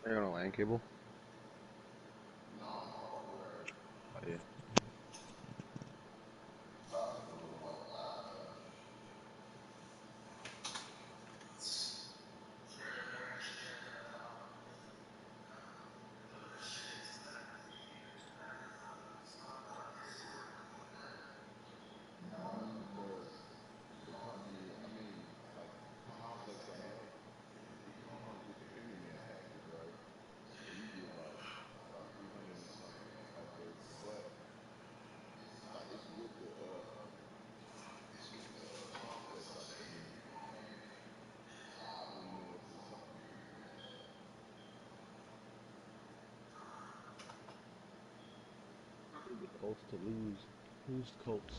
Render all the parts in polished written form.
They're gonna LAN cable. Oh, yeah. The Colts to lose. Who's the Colts?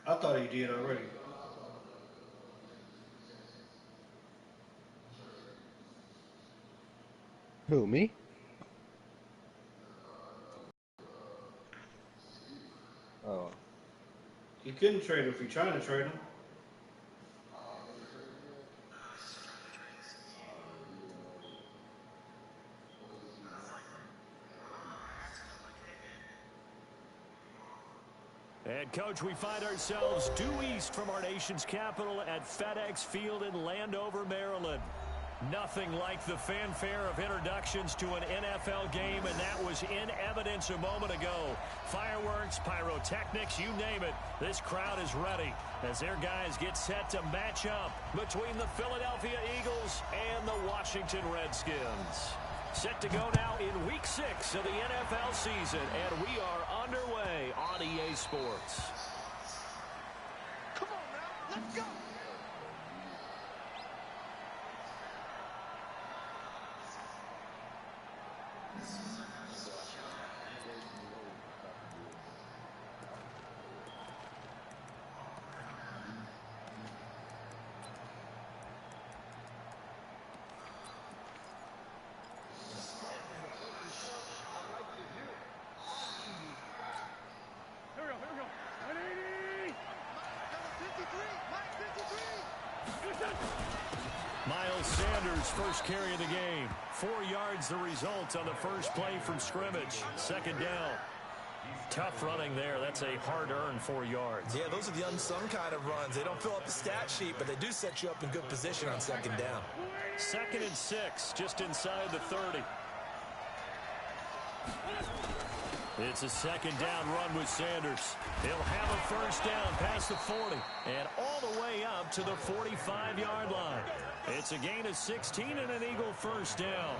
I thought he did already. Who, me? Oh. He couldn't trade him if he trying to trade him. And, Coach, we find ourselves due east from our nation's capital at FedEx Field in Landover, Maryland. Nothing like the fanfare of introductions to an NFL game, and that was in evidence a moment ago. Fireworks, pyrotechnics, you name it. This crowd is ready as their guys get set to match up between the Philadelphia Eagles and the Washington Redskins. Set to go now in Week 6 of the NFL season, and we are underway on EA Sports. Come on now, let's go! Miles Sanders first carry of the game. 4 yards the result on the first play from scrimmage. Second down. Tough running there. That's a hard-earned 4 yards. Yeah, those are the unsung kind of runs. They don't fill up the stat sheet, but they do set you up in good position on second down. 2nd and 6, just inside the 30. It's a second down run with Sanders. He'll have a first down past the 40 and all the way up to the 45-yard line. It's a gain of 16 and an Eagle first down.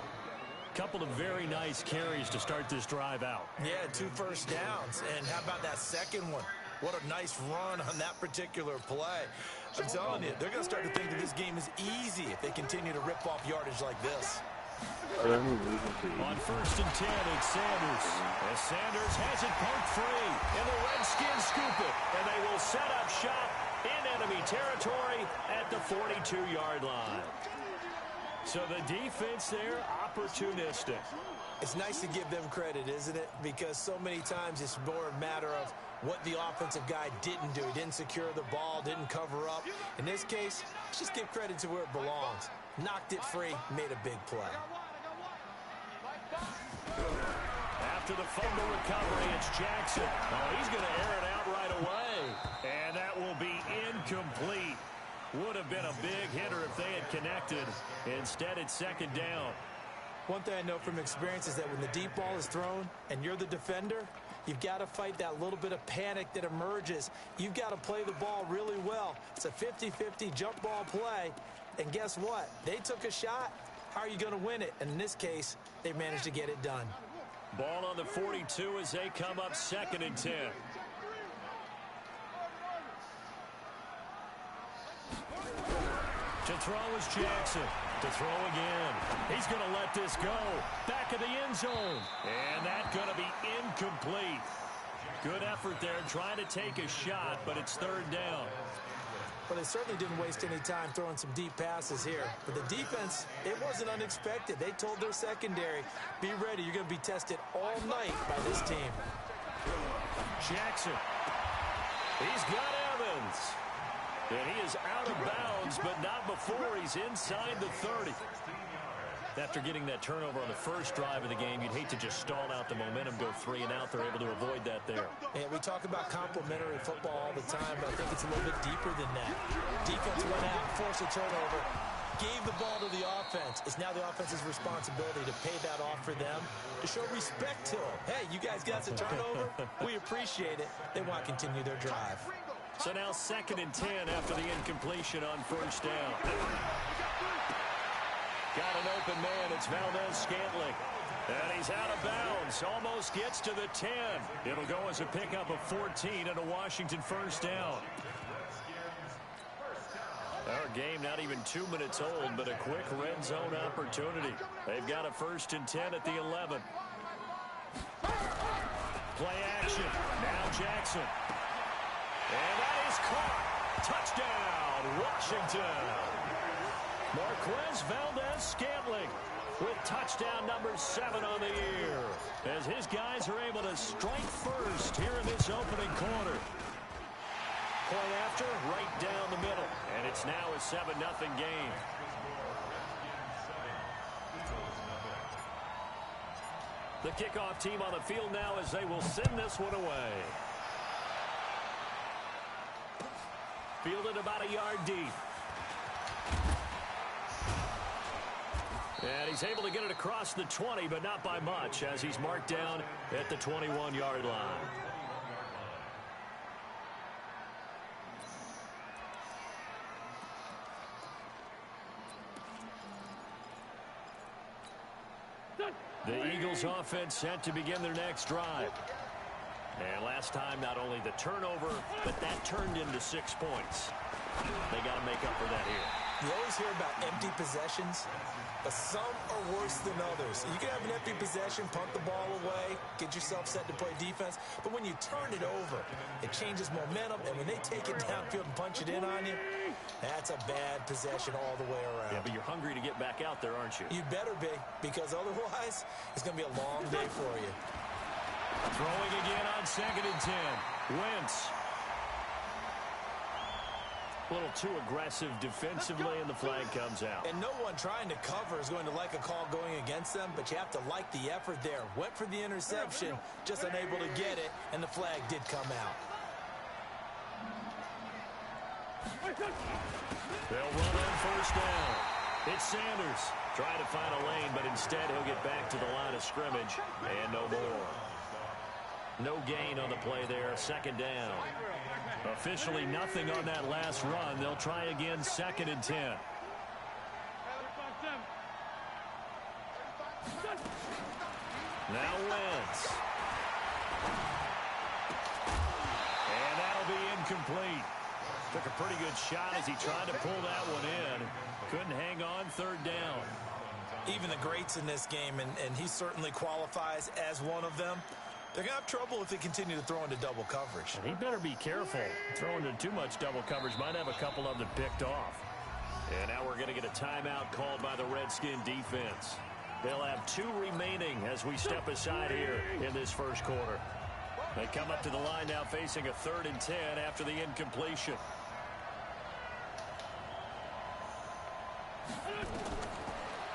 Couple of very nice carries to start this drive out. Yeah, 2 first downs. And how about that second one? What a nice run on that particular play. I'm telling you, they're going to start to think that this game is easy if they continue to rip off yardage like this. On 1st and 10, it's Sanders. As Sanders has it poked free, and the Redskins scoop it, and they will set up shop in enemy territory at the 42-yard line. So the defense there, opportunistic. It's nice to give them credit, isn't it? Because so many times it's more a matter of what the offensive guy didn't do. He didn't secure the ball, didn't cover up. In this case, let's just give credit to where it belongs. Knocked it free, made a big play. After the fumble recovery, it's Jackson. Oh, he's going to air it out right away. And that will be incomplete. Would have been a big hitter if they had connected. Instead, it's second down. One thing I know from experience is that when the deep ball is thrown and you're the defender, you've got to fight that little bit of panic that emerges. You've got to play the ball really well. It's a 50-50 jump ball play, And guess what? They took a shot. How are you going to win it? And in this case, they managed to get it done. Ball on the 42 as they come up 2nd and 10. To throw is Jackson. To throw again. He's going to let this go. Back of the end zone. And that's going to be incomplete. Good effort there trying to take a shot, but it's 3rd down. Well, they certainly didn't waste any time throwing some deep passes here. But the defense, it wasn't unexpected. They told their secondary, be ready. You're going to be tested all night by this team. Jackson. He's got Evans. And he is out of bounds, but not before he's inside the 30. After getting that turnover on the first drive of the game, you'd hate to just stall out the momentum, go 3 and out. They're able to avoid that there. Yeah, we talk about complementary football all the time, but I think it's a little bit deeper than that. Defense went out, forced a turnover, gave the ball to the offense. It's now the offense's responsibility to pay that off for them, to show respect to them. Hey, you guys got the turnover? We appreciate it. They want to continue their drive. So now 2nd and 10 after the incompletion on 1st down. Got an open man. It's Valdez-Scantling. And he's out of bounds. Almost gets to the 10. It'll go as a pickup of 14 and a Washington 1st down. Our game not even 2 minutes old, but a quick red zone opportunity. They've got a 1st and 10 at the 11. Play action. Now Jackson. And that is caught. Touchdown, Washington. Marquez Valdez-Scantling with touchdown number 7 on the year, as his guys are able to strike first here in this opening quarter. Point after, right down the middle, and it's now a 7-0 game. The kickoff team on the field now as they will send this one away. Fielded about a yard deep. And he's able to get it across the 20, but not by much, as he's marked down at the 21-yard line. The Eagles offense set to begin their next drive. And last time, not only the turnover, but that turned into 6 points. They got to make up for that here. You always hear about empty possessions, but some are worse than others. You can have an empty possession, punt the ball away, get yourself set to play defense, but when you turn it over, it changes momentum, and when they take it downfield and punch it in on you, that's a bad possession all the way around. Yeah, but you're hungry to get back out there, aren't you? You better be, because otherwise, it's going to be a long day for you. Throwing again on 2nd and 10. Wentz. A little too aggressive defensively, and the flag comes out. And no one trying to cover is going to like a call going against them, but you have to like the effort there. Went for the interception, just unable to get it, and the flag did come out. They'll run on 1st down. It's Sanders trying to find a lane, but instead he'll get back to the line of scrimmage, and no more. No gain on the play there, 2nd down. Officially nothing on that last run. They'll try again, 2nd and 10. Now Wentz. And that'll be incomplete. Took a pretty good shot as he tried to pull that one in. Couldn't hang on, 3rd down. Even the greats in this game, and he certainly qualifies as one of them, they're going to have trouble if they continue to throw into double coverage. And he better be careful. Throwing into too much double coverage might have a couple of them picked off. And now we're going to get a timeout called by the Redskin defense. They'll have 2 remaining as we step aside here in this first quarter. They come up to the line now facing a 3rd and 10 after the incompletion.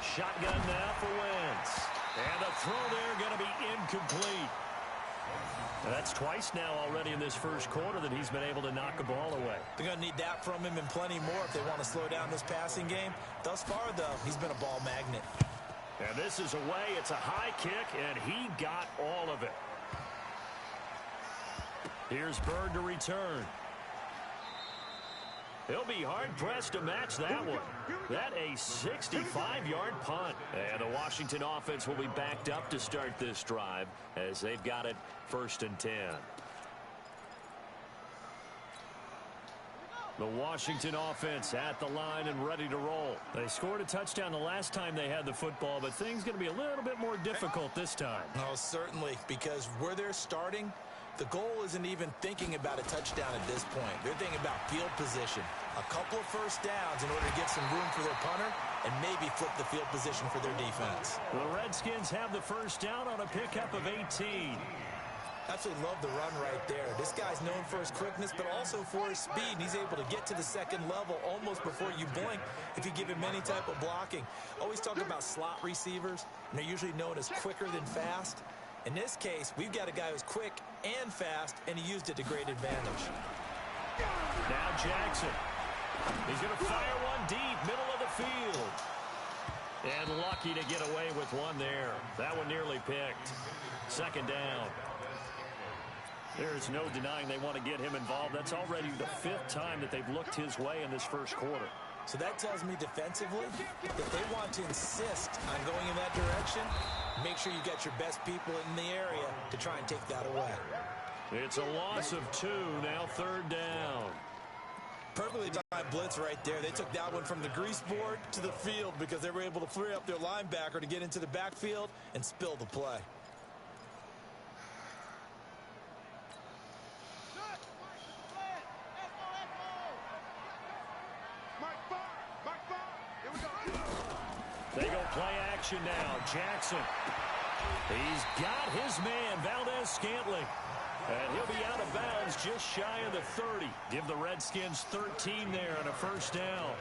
Shotgun now for Wentz. And the throw there going to be incomplete. That's twice now already in this first quarter that he's been able to knock a ball away. They're going to need that from him and plenty more if they want to slow down this passing game. Thus far, though, he's been a ball magnet. And this is away. It's a high kick, and he got all of it. Here's Bird to return. He'll be hard-pressed to match that one. That a 65-yard punt. And the Washington offense will be backed up to start this drive as they've got it 1st and 10. The Washington offense at the line and ready to roll. They scored a touchdown the last time they had the football, but things going to be a little bit more difficult this time. Oh, certainly, because where they're starting, the goal isn't even thinking about a touchdown at this point. They're thinking about field position. A couple of first downs in order to get some room for their punter and maybe flip the field position for their defense. The Redskins have the first down on a pickup of 18. Absolutely love the run right there. This guy's known for his quickness, but also for his speed. And he's able to get to the second level almost before you blink if you give him any type of blocking. Always talk about slot receivers, and they're usually known as quicker than fast. In this case, we've got a guy who's quick and fast, and he used it to great advantage. Now Jackson. He's going to fire one deep, middle of the field. And lucky to get away with one there. That one nearly picked. 2nd down. There's no denying they want to get him involved. That's already the 5th time that they've looked his way in this first quarter. So that tells me defensively, if they want to insist on going in that direction, make sure you got your best people in the area to try and take that away. It's a loss of 2, now 3rd down. Perfectly timed blitz right there. They took that one from the grease board to the field because they were able to free up their linebacker to get into the backfield and spill the play. They go play action now. Jackson. He's got his man, Valdez-Scantling. And he'll be out of bounds just shy of the 30. Give the Redskins 13 there and a first down.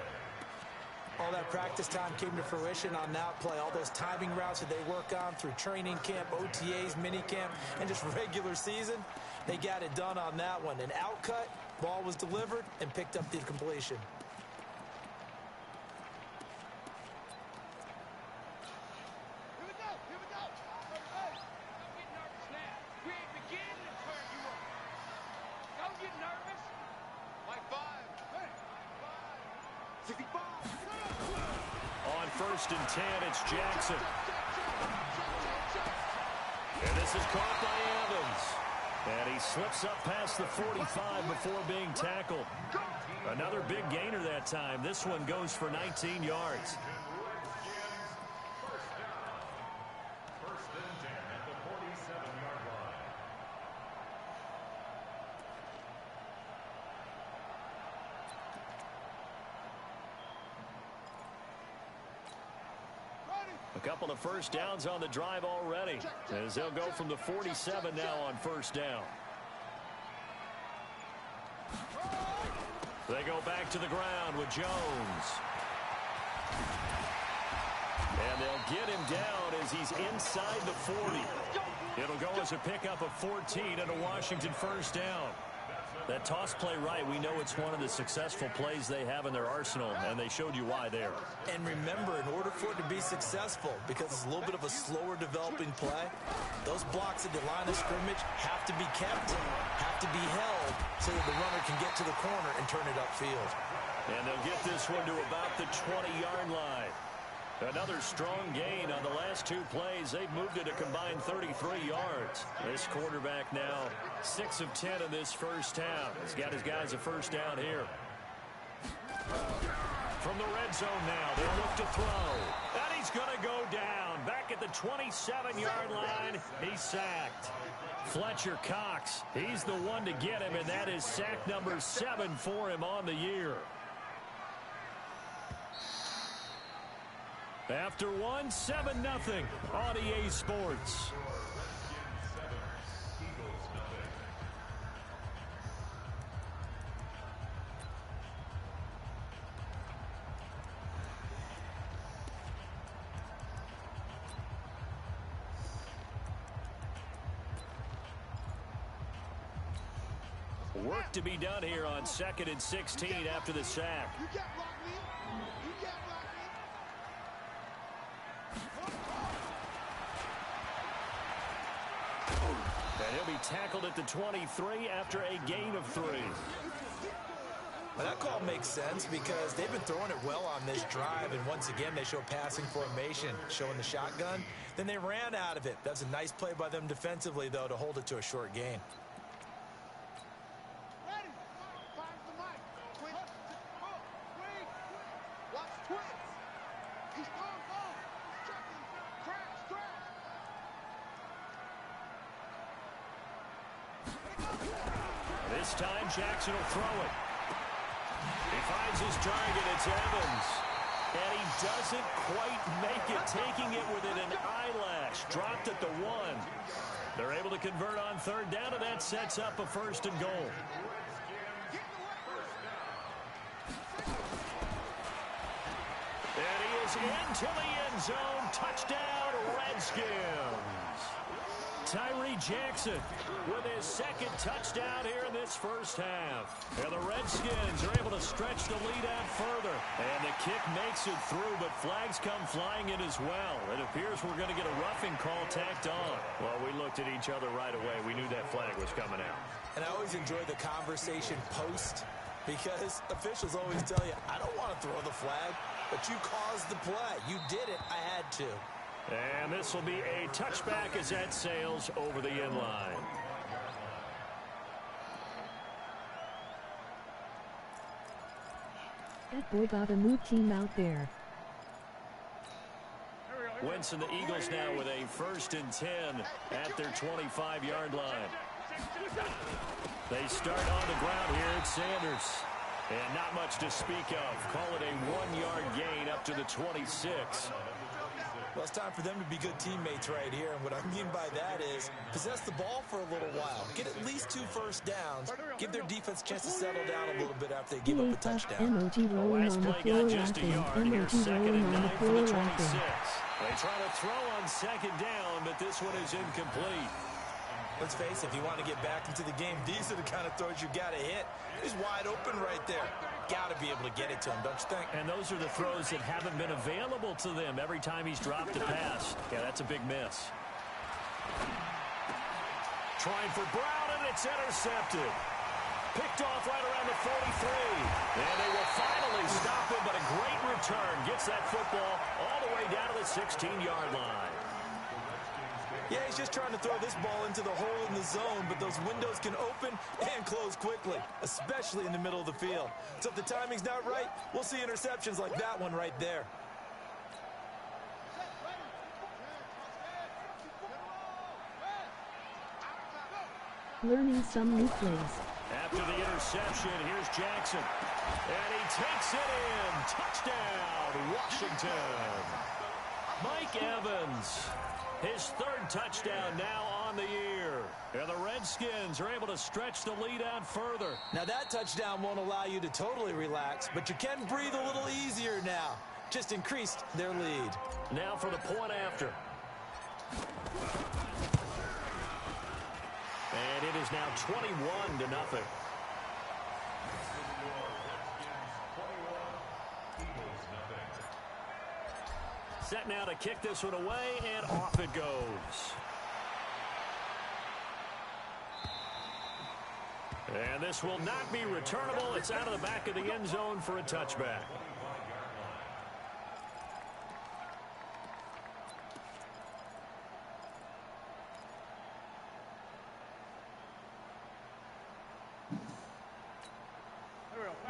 All that practice time came to fruition on that play. All those timing routes that they work on through training camp, OTAs, minicamp, and just regular season, they got it done on that one. An outcut, ball was delivered, and picked up the completion. On 1st and 10, it's Jackson. And this is caught by Evans. And he slips up past the 45 before being tackled. Another big gainer that time. This one goes for 19 yards. A couple of first downs on the drive already, as they'll go from the 47 now on 1st down. They go back to the ground with Jones. And they'll get him down as he's inside the 40. It'll go as a pickup of 14 and a Washington first down. That toss play right, we know it's one of the successful plays they have in their arsenal, and they showed you why there. And remember, in order for it to be successful, because it's a little bit of a slower developing play, those blocks at the line of scrimmage have to be kept, have to be held, so that the runner can get to the corner and turn it upfield. And they'll get this one to about the 20-yard line. Another strong gain on the last 2 plays. They've moved it a combined 33 yards. This quarterback now 6 of 10 in this first half. He's got his guys a first down here. From the red zone now, they look to throw. And he's going to go down. Back at the 27-yard line, he's sacked. Fletcher Cox, he's the one to get him, and that is sack number 7 for him on the year. After 7-0 on EA Sports. Work to be done here on 2nd and 16 after the sack. And he'll be tackled at the 23 after a gain of 3. Well, that call makes sense because they've been throwing it well on this drive, and once again they show passing formation, showing the shotgun. Then they ran out of it. That's a nice play by them defensively, though, to hold it to a short gain. This time Jackson will throw it. He finds his target. It's Evans. And he doesn't quite make it, taking it within an eyelash. Dropped at the 1. They're able to convert on third down, and that sets up a 1st and goal. And he is into the end zone. Touchdown, Redskins. Tyree Jackson with his 2nd touchdown here in this first half. And the Redskins are able to stretch the lead out further. And the kick makes it through, but flags come flying in as well. It appears we're going to get a roughing call tacked on. Well, we looked at each other right away. We knew that flag was coming out. And I always enjoy the conversation post because officials always tell you, I don't want to throw the flag, but you caused the play. You did it. I had to. And this will be a touchback as that sails over the end line. That boy got a new team out there. Wentz and the Eagles now with a 1st and 10 at their 25-yard line. They start on the ground here at Sanders. And not much to speak of. Call it a 1-yard gain up to the 26. Well, it's time for them to be good teammates right here. And what I mean by that is possess the ball for a little while. Get at least 2 first downs. Give their defense a chance to settle down a little bit after they give up a touchdown. Emoji rolling on the floor laughing. Emoji rolling on the floor laughing. They try to throw on 2nd down, but this one is incomplete. Let's face it, if you want to get back into the game, these are the kind of throws you got to hit. He's wide open right there. Got to be able to get it to him, don't you think? And those are the throws that haven't been available to them every time he's dropped a pass. Yeah, that's a big miss. Trying for Brown, and it's intercepted. Picked off right around the 43. And they will finally stop him, but a great return. Gets that football all the way down to the 16-yard line. Yeah, he's just trying to throw this ball into the hole in the zone, but those windows can open and close quickly, especially in the middle of the field. So if the timing's not right, we'll see interceptions like that one right there. Learning some new plays. After the interception, here's Jackson. And he takes it in. Touchdown, Washington. Mike Evans. His 3rd touchdown now on the year. And the Redskins are able to stretch the lead out further. Now that touchdown won't allow you to totally relax, but you can breathe a little easier now. Just increased their lead. Now for the point after. And it is now 21-0. Set now to kick this one away, and off it goes. And this will not be returnable. It's out of the back of the end zone for a touchback.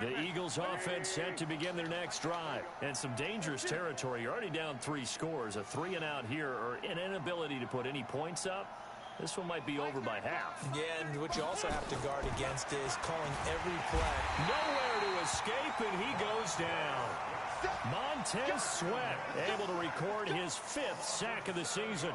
The Eagles offense set to begin their next drive. And some dangerous territory. You're already down 3 scores. A 3-and-out here, or an inability to put any points up. This one might be over by half. Yeah, and what you also have to guard against is calling every play. Nowhere to escape, and he goes down. Montez Sweat able to record his 5th sack of the season.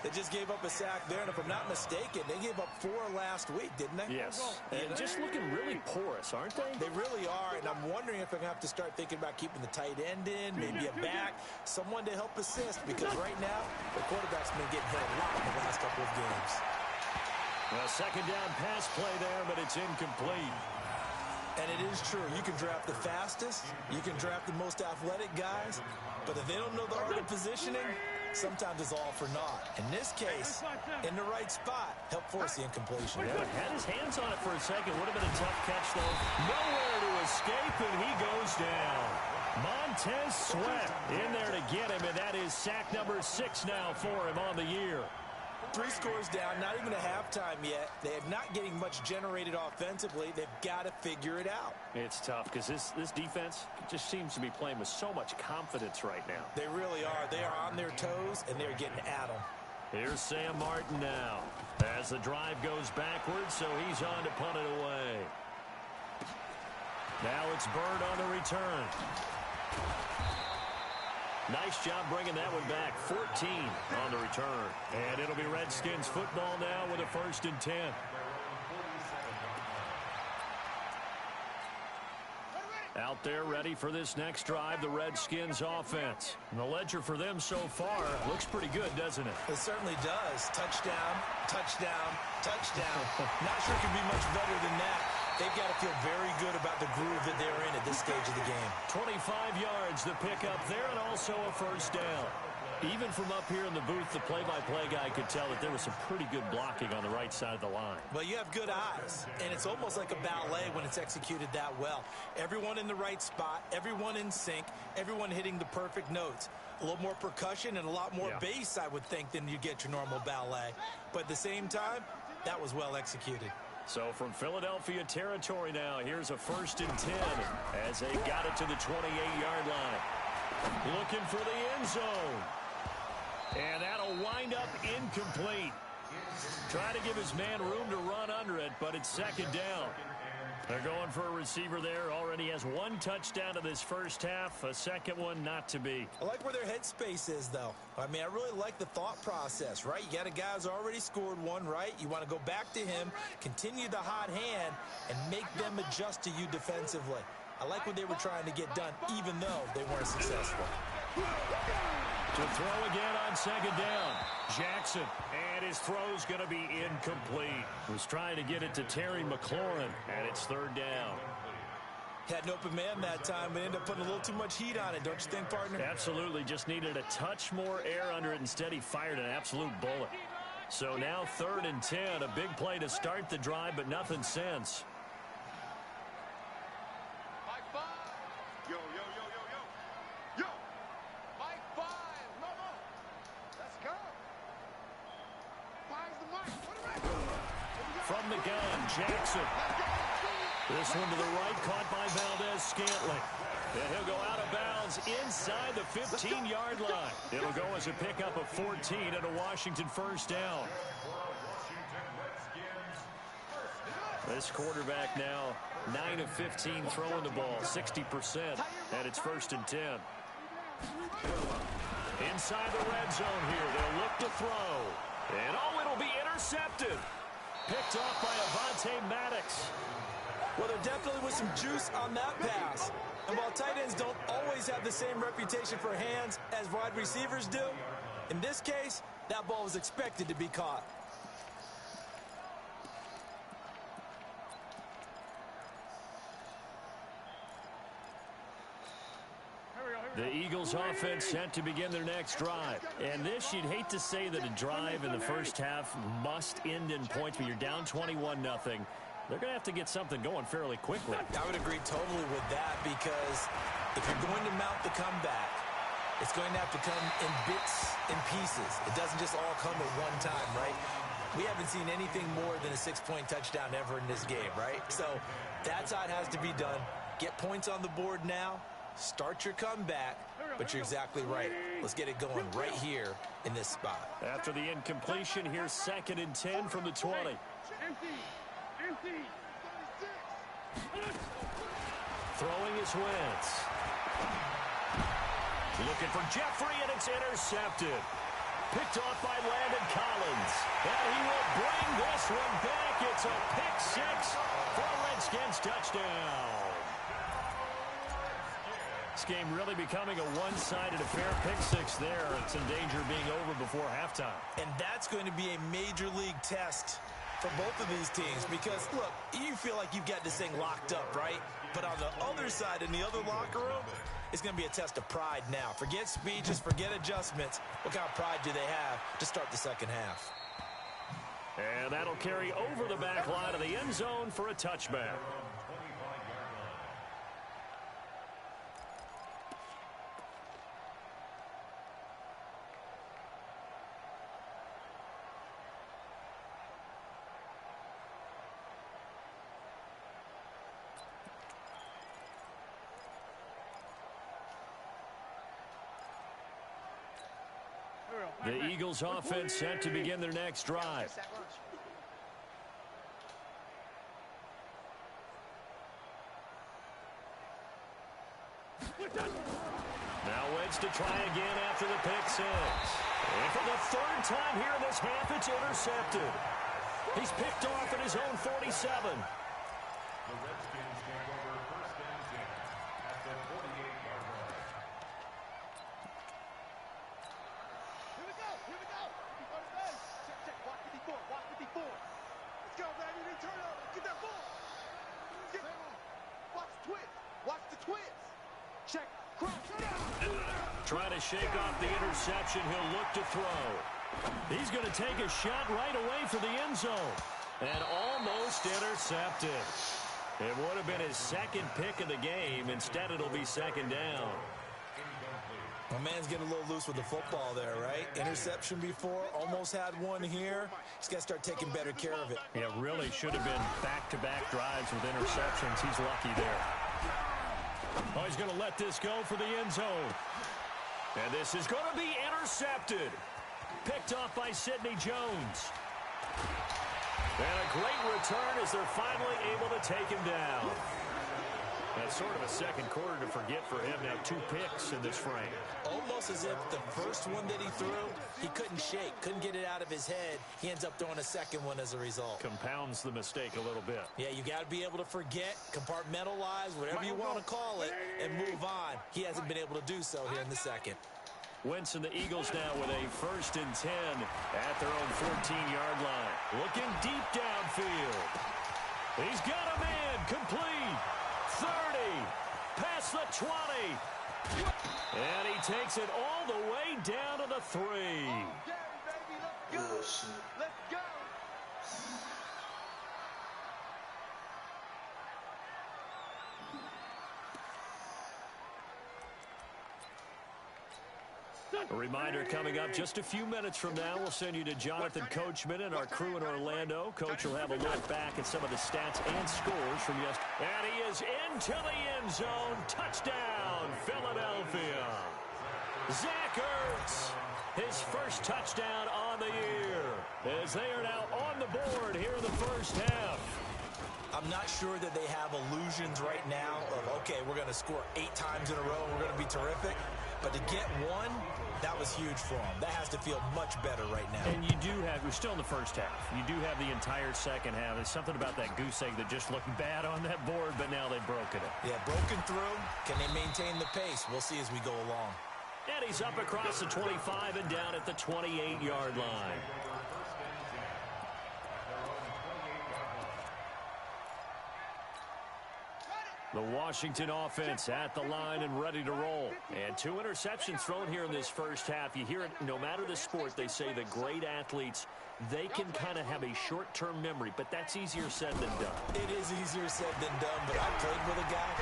They just gave up a sack there, and if I'm not mistaken, they gave up 4 last week, didn't they? Yes, and just looking really porous, aren't they? They really are, and I'm wondering if I'm going to have to start thinking about keeping the tight end in, maybe a back, someone to help assist, because right now, the quarterback's been getting hit a lot in the last couple of games. Well, 2nd down pass play there, but it's incomplete. And it is true. You can draft the fastest, you can draft the most athletic guys, but if they don't know the art of positioning, sometimes it's all for naught. In this case, in the right spot, helped force the incompletion. Yeah, had his hands on it for a second. Would have been a tough catch, though. Nowhere to escape, and he goes down. Montez Sweat in there to get him, and that is sack number 6 now for him on the year. 3 scores down, not even a halftime yet. They are not getting much generated offensively. They've got to figure it out. It's tough because this defense just seems to be playing with so much confidence right now. They really are. They are on their toes, and they're getting at them. Here's Sam Martin now as the drive goes backwards, so he's on to punt it away. Now it's Bird on the return. Nice job bringing that one back. 14 on the return. And it'll be Redskins football now with a 1st and 10. Out there ready for this next drive, the Redskins offense. And the ledger for them so far looks pretty good, doesn't it? It certainly does. Touchdown, touchdown, touchdown. Not sure it can be much better than that. They've got to feel very good about the groove that they're in at this stage of the game. 25 yards the pick up there, and also a 1st down. Even from up here in the booth, the play-by-play guy could tell that there was some pretty good blocking on the right side of the line. Well, you have good eyes, and it's almost like a ballet when it's executed that well. Everyone in the right spot, everyone in sync, everyone hitting the perfect notes. A little more percussion and a lot more bass, I would think, than you get your normal ballet. But at the same time, that was well executed. So from Philadelphia territory now, here's a 1st and 10 as they got it to the 28-yard line. Looking for the end zone. And that'll wind up incomplete. Trying to give his man room to run under it, but it's 2nd down. They're going for a receiver there. Already has 1 touchdown in this first half. A second one not to be. I like where their headspace is, though. I mean, I really like the thought process, right? You got a guy who's already scored 1, right? You want to go back to him, continue the hot hand, and make them adjust to you defensively. I like what they were trying to get done, even though they weren't successful. To throw again on 2nd down. Jackson, and his throw's going to be incomplete. Was trying to get it to Terry McLaurin, and it's 3rd down. Had an open man that time, but ended up putting a little too much heat on it, don't you think, partner? Absolutely. Just needed a touch more air under it. Instead, he fired an absolute bullet. So now 3rd and 10. A big play to start the drive, but nothing since. From the gun, Jackson. This one to the right, caught by Valdez-Scantling. And he'll go out of bounds inside the 15-yard line. It'll go as a pickup of 14 and a Washington 1st down. This quarterback now 9 of 15 throwing the ball, 60%, and it's 1st and 10. Inside the red zone here, they'll look to throw. And it'll be intercepted. Picked off by Avonte Maddox. Well, there definitely was some juice on that pass. And while tight ends don't always have the same reputation for hands as wide receivers do, in this case, that ball was expected to be caught. The Eagles offense set to begin their next drive. And this, you'd hate to say that a drive in the first half must end in points, but you're down 21-0. They're going to have to get something going fairly quickly. I would agree totally with that, because if you're going to mount the comeback, it's going to have to come in bits and pieces. It doesn't just all come at one time, right? We haven't seen anything more than a 6-point touchdown ever in this game, right? So that's how it has to be done. Get points on the board now. Start your comeback, but you're exactly right. Let's get it going right here in this spot. After the incompletion, here's 2nd and 10 from the 20. Throwing is Wentz. Looking for Jeffrey, and it's intercepted. Picked off by Landon Collins. And he will bring this one back. It's a pick-6 for a Redskins touchdown. This game really becoming a one-sided affair. Pick-6 there. It's in danger of being over before halftime. And that's going to be a major league test for both of these teams, because, look, you feel like you've got this thing locked up, right? But on the other side, in the other locker room, it's going to be a test of pride now. Forget speeches, forget adjustments. What kind of pride do they have to start the second half? And that'll carry over the back line of the end zone for a touchback. The Eagles offense set to begin their next drive. Now Wentz to try again after the pick six. And for the third time here in this half, it's intercepted. He's picked off at his own 47. The Redskins take over first and 10 at the 48-yard line. Here we go. Check. Watch 54. Let's go, baby. They turn over. Get that ball. Watch the twist. Check. Trying to shake off the interception. He'll look to throw. He's going to take a shot right away for the end zone. And almost intercepted. It would have been his second pick of the game. Instead, it'll be second down. My man's getting a little loose with the football there, right? Interception before, almost had one here. He's got to start taking better care of it. Yeah, really should have been back-to-back drives with interceptions. He's lucky there. Oh, he's going to let this go for the end zone. And this is going to be intercepted. Picked off by Sidney Jones. And a great return as they're finally able to take him down. That's sort of a second quarter to forget for him. Now 2 picks in this frame. Almost as if the first one that he threw, he couldn't shake, couldn't get it out of his head. He ends up throwing a second one as a result. Compounds the mistake a little bit. Yeah, you got to be able to forget, compartmentalize, whatever you want to call it, and move on. He hasn't been able to do so here in the second. Wentz and the Eagles now with a 1st and 10 at their own 14-yard line. Looking deep downfield. He's got a man complete. 30. Past the 20. And he takes it all the way down to the 3. Let's go. A reminder coming up just a few minutes from now. We'll send you to Jonathan Coachman and our crew in Orlando. Coach will have a look back at some of the stats and scores from yesterday. And he is into the end zone. Touchdown, Philadelphia. Zach Ertz, his first touchdown on the year, as they are now on the board here in the first half. I'm not sure that they have illusions right now of, okay, we're going to score 8 times in a row, we're going to be terrific. But to get one, that was huge for them. That has to feel much better right now. And you do have, we're still in the first half. You do have the entire second half. There's something about that goose egg that just looked bad on that board, but now they've broken it. Yeah, broken through. Can they maintain the pace? We'll see as we go along. And he's up across the 25 and down at the 28-yard line. The Washington offense at the line and ready to roll. And 2 interceptions thrown here in this first half. You hear it, no matter the sport, they say the great athletes, they can kind of have a short-term memory, but that's easier said than done. It is easier said than done, but I played with a guy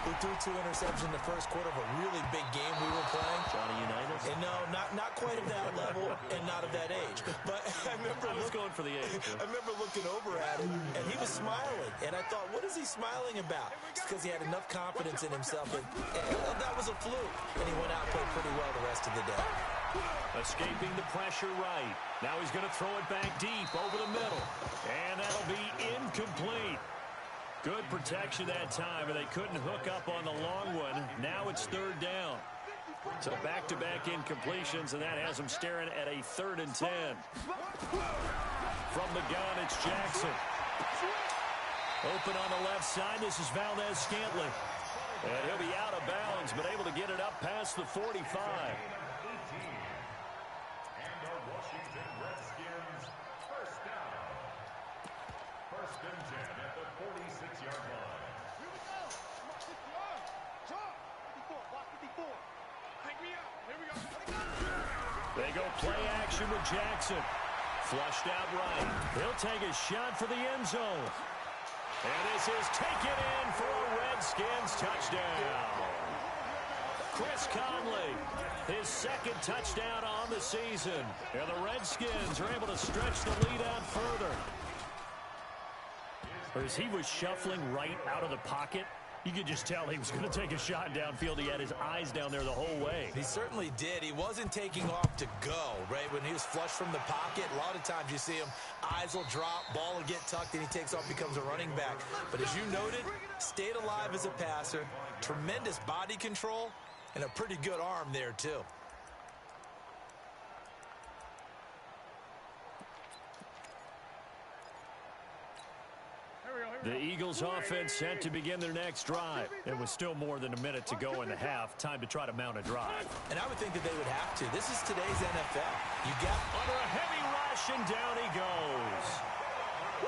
who threw 2 interceptions in the first quarter of a really big game we were playing. Johnny Unitas? And no, not quite at that level and not of that age. But I was going for the age. I remember looking over at him, and he was smiling. And I thought, what is he smiling about? It's because he had enough confidence in himself, and that was a fluke. And he went out and played pretty well the rest of the day. Escaping the pressure right. Now he's going to throw it back deep over the middle. And that'll be incomplete. Good protection that time, and they couldn't hook up on the long one. Now it's 3rd down. So back-to-back incompletions, and that has them staring at a 3rd and 10. From the gun, it's Jackson. Open on the left side, this is Valdez-Scantling. And he'll be out of bounds, but able to get it up past the 45. Washington Redskins, first down. 1st and 10 at the 46-yard line. Here we go. 50-yard. Charge. 54. Watch 54. Take me out. Here we go. They go play action with Jackson. Flushed out right. He'll take a shot for the end zone. And this is taken in for a Redskins touchdown. Chris Conley, his 2nd touchdown on the season. And the Redskins are able to stretch the lead out further. As he was shuffling right out of the pocket, You could just tell he was going to take a shot downfield. He had his eyes down there the whole way. He certainly did. He wasn't taking off to go, right? When he was flush from the pocket, a lot of times you see him, eyes will drop, ball will get tucked, and he takes off, becomes a running back. But as you noted, stayed alive as a passer, tremendous body control, and a pretty good arm there, too. The Eagles offense set to begin their next drive. It was still more than a minute to go in the half. Time to try to mount a drive. And I would think that they would have to. This is today's NFL. You got under a heavy rush, and down he goes.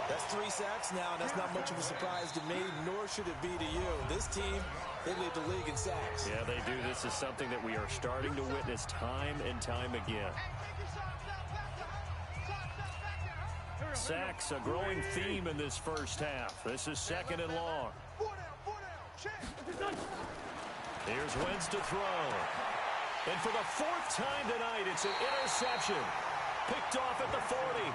That's 3 sacks now, and that's not much of a surprise to me, nor should it be to you. This team, they lead the league in sacks. Yeah, they do. This is something that we are starting to witness time and time again. Sacks, a growing theme in this first half. This is 2nd and long. Here's Wentz to throw. And for the 4th time tonight, it's an interception. Picked off at the 40.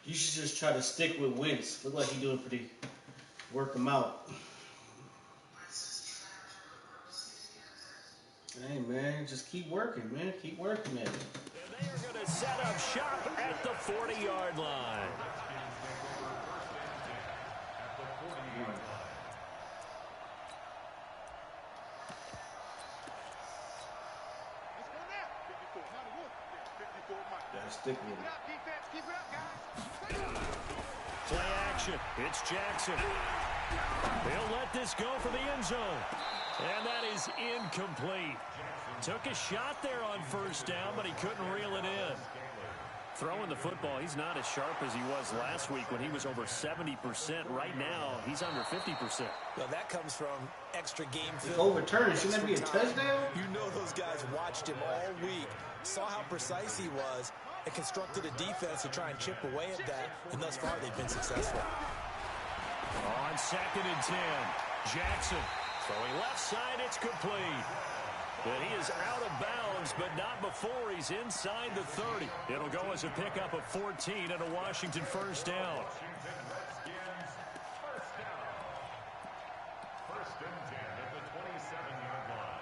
You should just try to stick with Wentz. Look like he's doing pretty. Work him out. Hey, man, just keep working, man. Keep working at it. And they are going to set up shop at the 40-yard line. Gotta stick with it. Play action. It's Jackson. He'll let this go for the end zone. And that is incomplete. Took a shot there on 1st down, but he couldn't reel it in. Throwing the football, he's not as sharp as he was last week when he was over 70%. Right now, he's under 50%. Well, that comes from extra game film. Overturned. Shouldn't that be a touchdown? You know those guys watched him all week, saw how precise he was, and constructed a defense to try and chip away at that, and thus far they've been successful. On 2nd and 10, Jackson throwing left side, it's complete. But he is out of bounds, but not before he's inside the 30. It'll go as a pickup of 14 and a Washington 1st down. First and 10 at the 27-yard line.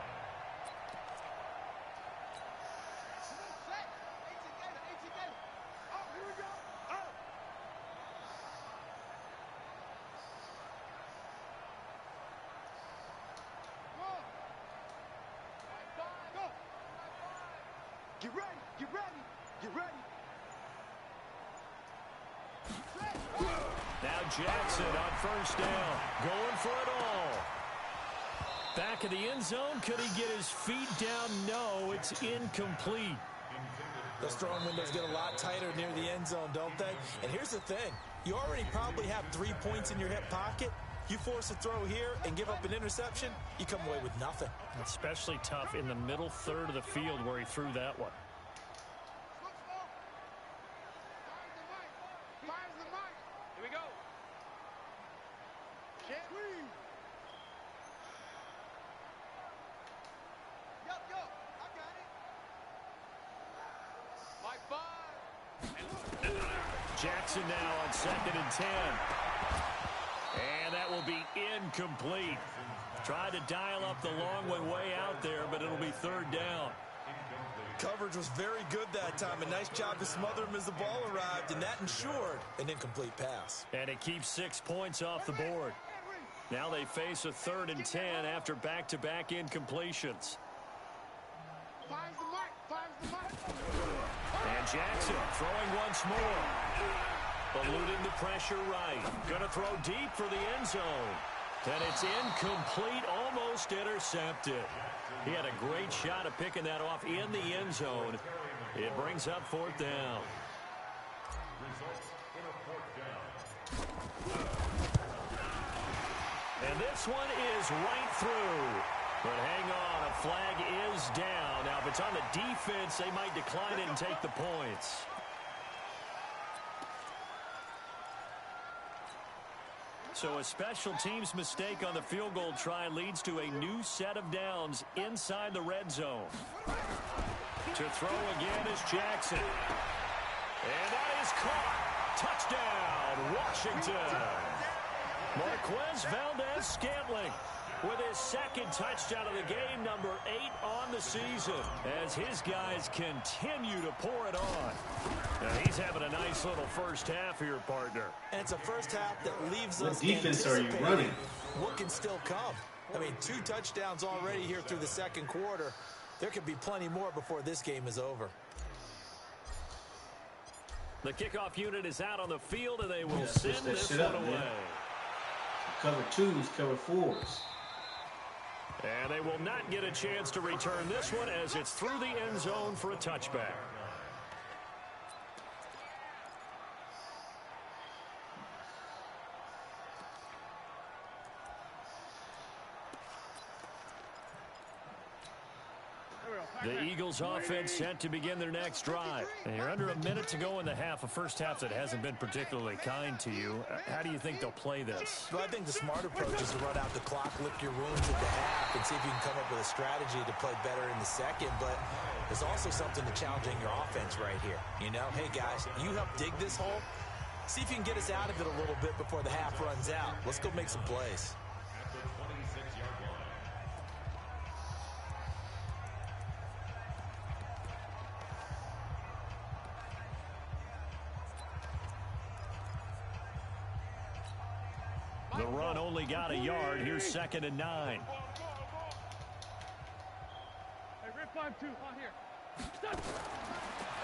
Get ready, get ready, get ready. Now Jackson on 1st down, going for it all. Back of the end zone, could he get his feet down? No, it's incomplete. Those throwing windows get a lot tighter near the end zone, don't they? And here's the thing. You already probably have 3 points in your hip pocket. You force a throw here and give up an interception, you come away with nothing. Especially tough in the middle 3rd of the field where he threw that one. Here we go. Yo, I got it. Mike 5. Jackson now on 2nd and 10. And that will be incomplete. Tried to dial up the long way out there, but it'll be 3rd down. Coverage was very good that time. A nice job to smother him as the ball arrived, and that ensured an incomplete pass. And it keeps 6 points off the board. Now they face a 3rd and 10 after back-to-back incompletions. And Jackson throwing once more. Eluding the pressure right. Going to throw deep for the end zone. And it's incomplete, almost intercepted. He had a great shot at picking that off in the end zone. It brings up 4th down. Results in a 4th down. And this one is right through. But hang on, a flag is down. Now, if it's on the defense, they might decline it and take the points. So a special teams mistake on the field goal try leads to a new set of downs inside the red zone. To throw again is Jackson. And that is caught. Touchdown, Washington. Marquez Valdez-Scantling with his second touchdown of the game, number 8 on the season, as his guys continue to pour it on. Now he's having a nice little first half here, partner. And it's a first half that leaves What us defense are you running? What can still come? I mean, 2 touchdowns already here through the second quarter. There could be plenty more before this game is over. The kickoff unit is out on the field, and they will send this one away. Man. Cover 2s, cover 4s. And they will not get a chance to return this one as it's through the end zone for a touchback. The Eagles offense set to begin their next drive. And you're under a minute to go in the half, a first half that hasn't been particularly kind to you. How do you think they'll play this? Well, I think the smart approach is to run out the clock, lick your wounds at the half, and see if you can come up with a strategy to play better in the second. But there's also something to challenging your offense right here. You know, hey, guys, you help dig this hole. See if you can get us out of it a little bit before the half runs out. Let's go make some plays. The run only got a yard. Here's 2nd and 9. Hey, red 5-2 on here. Stop.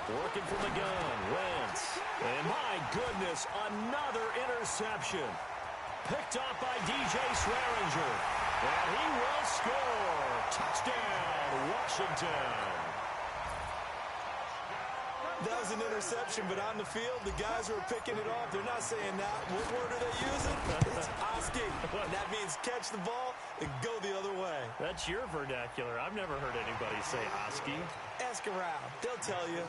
Working from the gun, Wentz. And my goodness, another interception. Picked up by DJ Swearinger. And he will score. Touchdown, Washington. That was an interception, but on the field, the guys who are picking it off, they're not saying that. What word are they using? It's Oski. And that means catch the ball and go the other way. That's your vernacular. I've never heard anybody say Oski. Ask around. They'll tell you.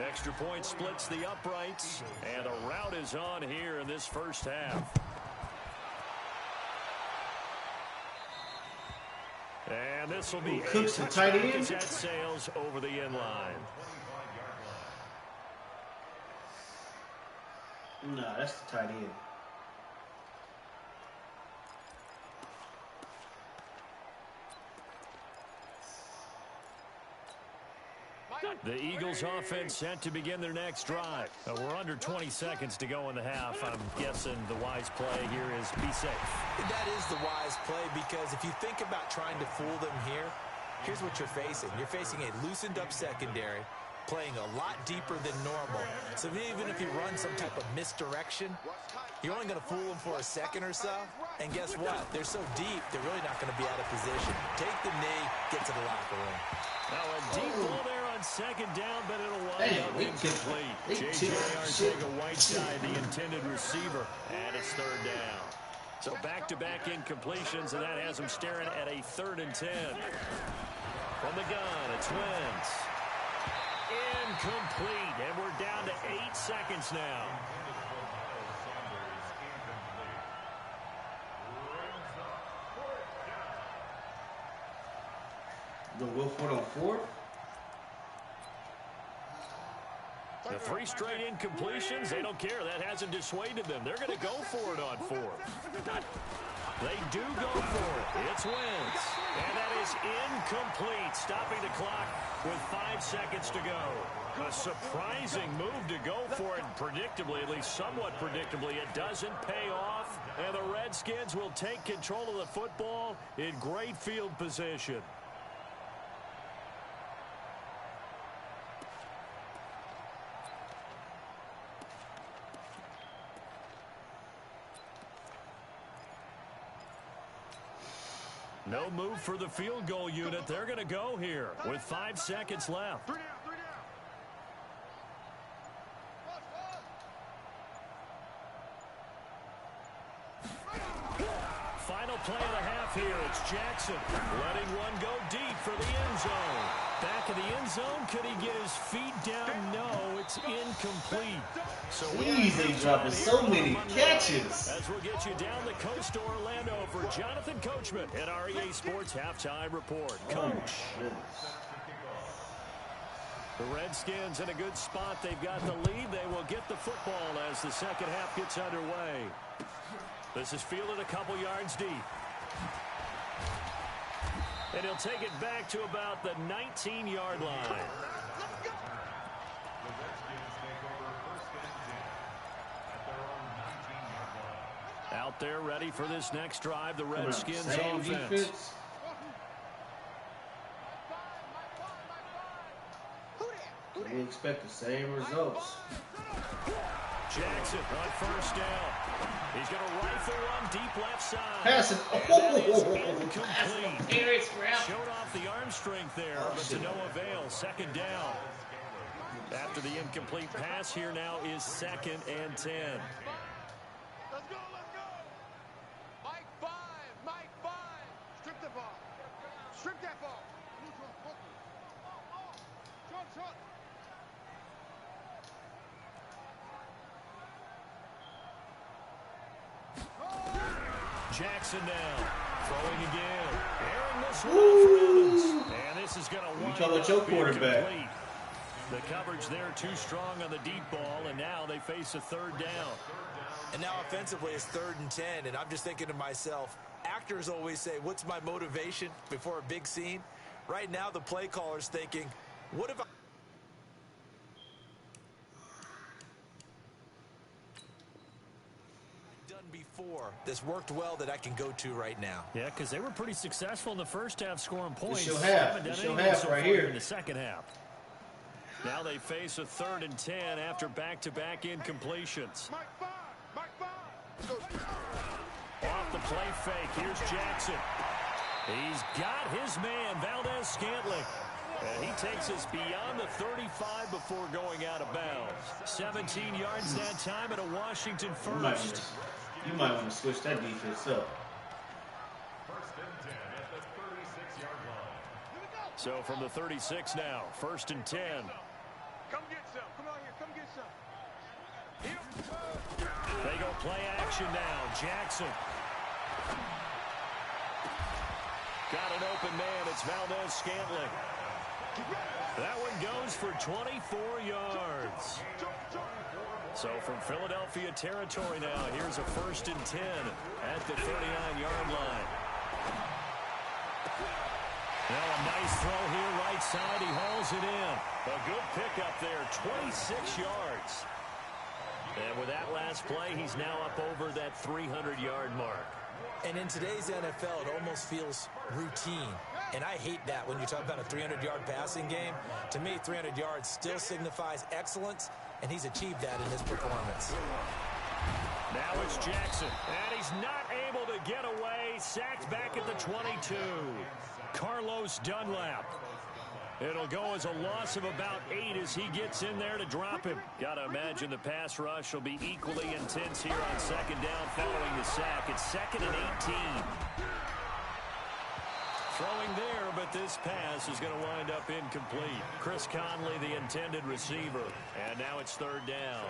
Extra point splits the uprights, and a rout is on here in this first half. And this will be Cooks the tight end. as that sails over the end line. No, that's the tight end. The Eagles offense set to begin their next drive. We're under 20 seconds to go in the half. I'm guessing the wise play here is be safe. That is the wise play, because if you think about trying to fool them here, here's what you're facing. You're facing a loosened up secondary, playing a lot deeper than normal. So even if you run some type of misdirection, you're only going to fool them for a second or so. And guess what? They're so deep, they're really not going to be out of position. Take the knee, get to the locker room. Now a deep ball there on 2nd down, but it'll wind up incomplete. J.J. Arcega-Whiteside, the intended receiver, and it's 3rd down. So back-to-back incompletions, and that has them staring at a 3rd and 10. From the gun, it's Wentz. Incomplete, and we're down to 8 seconds now. The Wilford on 4th. The 3 straight incompletions, they don't care. That hasn't dissuaded them. They're going to go for it on 4th. They do go for it. It's Wentz. And that is incomplete, stopping the clock with 5 seconds to go. A surprising move to go for it. Predictably, at least somewhat predictably, it doesn't pay off. And the Redskins will take control of the football in great field position. No move for the field goal unit. They're going to go here with 5 seconds left. 3 down. Final play of the half here. It's Jackson letting one go deep for the end zone. Back of the end zone. Could he get his feet down? No, it's incomplete. So Jeez, they dropping so many catches. as we'll get you down the coast to Orlando for Jonathan Coachman at our EA Sports Halftime Report. Coach. The Redskins in a good spot. They've got the lead. They will get the football as the second half gets underway. This is fielded a couple yards deep. And he'll take it back to about the 19-yard line. The Redskins take over first and 10 at their own 19-yard line. Out there ready for this next drive, the Redskins Same offense. defense. We expect the same results. Jackson on first down. He's going to rifle one deep left side. Passing. And that is Passing. incomplete. Showed off the arm strength there, but to no avail. Second down. After the incomplete pass, here now is 2nd and 10. Let's go, let's go. Mike 5, Mike 5. Strip the ball. Strip that ball. Short. Jackson now. Throwing again. Airing this one off for Evans. And this is going to wind talking about up your being quarterback. complete. The coverage there too strong on the deep ball, and now they face a third down. And now offensively it's 3rd and 10, and I'm just thinking to myself, actors always say, what's my motivation before a big scene? Right now the play caller's thinking, what if I done before this worked well that I can go to right now? Yeah, because they were pretty successful in the first half scoring points. your half. Haven't done It's your anything half so right far here. in the second half. Now they face a 3rd and 10 after back-to-back incompletions. Mike 5, Mike 5. Off the play fake, here's Jackson. He's got his man, Valdez-Scantling. And he takes us beyond the 35 before going out of bounds. 17 yards that time at a Washington first. You might want to switch that defense up. First and 10 at the 36-yard line. So from the 36 now, 1st and 10. Come get some. Come on here. Come get some. They go play action now. Jackson. Got an open man. It's Valdez-Scantling. That one goes for 24 yards. So from Philadelphia territory now, here's a 1st and 10 at the 39-yard line. Now a nice throw here, right side. He hauls it in. A good pickup there, 26 yards. And with that last play, he's now up over that 300-yard mark. And in today's NFL, it almost feels routine. And I hate that when you talk about a 300-yard passing game. To me, 300 yards still signifies excellence, and he's achieved that in his performance. Now it's Jackson, and he's not able to get away. Sacked back at the 22. Carlos Dunlap. It'll go as a loss of about 8 as he gets in there to drop him. Got to imagine the pass rush will be equally intense here on 2nd down following the sack. It's 2nd and 18. Throwing there, but this pass is going to wind up incomplete. Chris Conley, the intended receiver. And now it's 3rd down.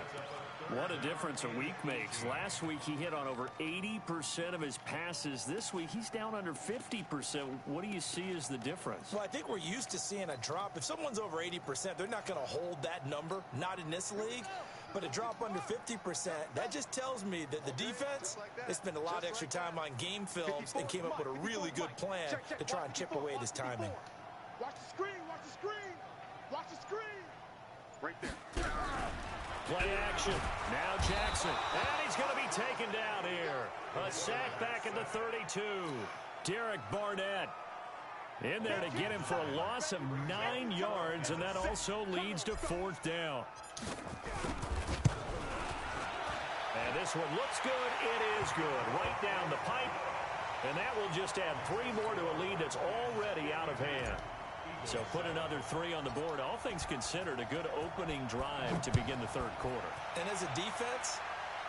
What a difference a week makes. Last week he hit on over 80% of his passes. This week he's down under 50%. What do you see as the difference? Well, I think we're used to seeing a drop. If someone's over 80%, they're not going to hold that number, not in this league. But a drop under 50%, that just tells me that the defense, they spent a lot of extra time on game films and came up with a really good plan to try and chip away at his timing. Watch the screen. Watch the screen. Watch the screen. Right there. Play action. Now Jackson. And he's going to be taken down here. A sack back at the 32. Derek Barnett in there to get him for a loss of 9 yards, and that also leads to 4th down. And this one looks good. It is good. Right down the pipe. And that will just add 3 more to a lead that's already out of hand. So put another 3 on the board. All things considered, a good opening drive to begin the 3rd quarter. And as a defense,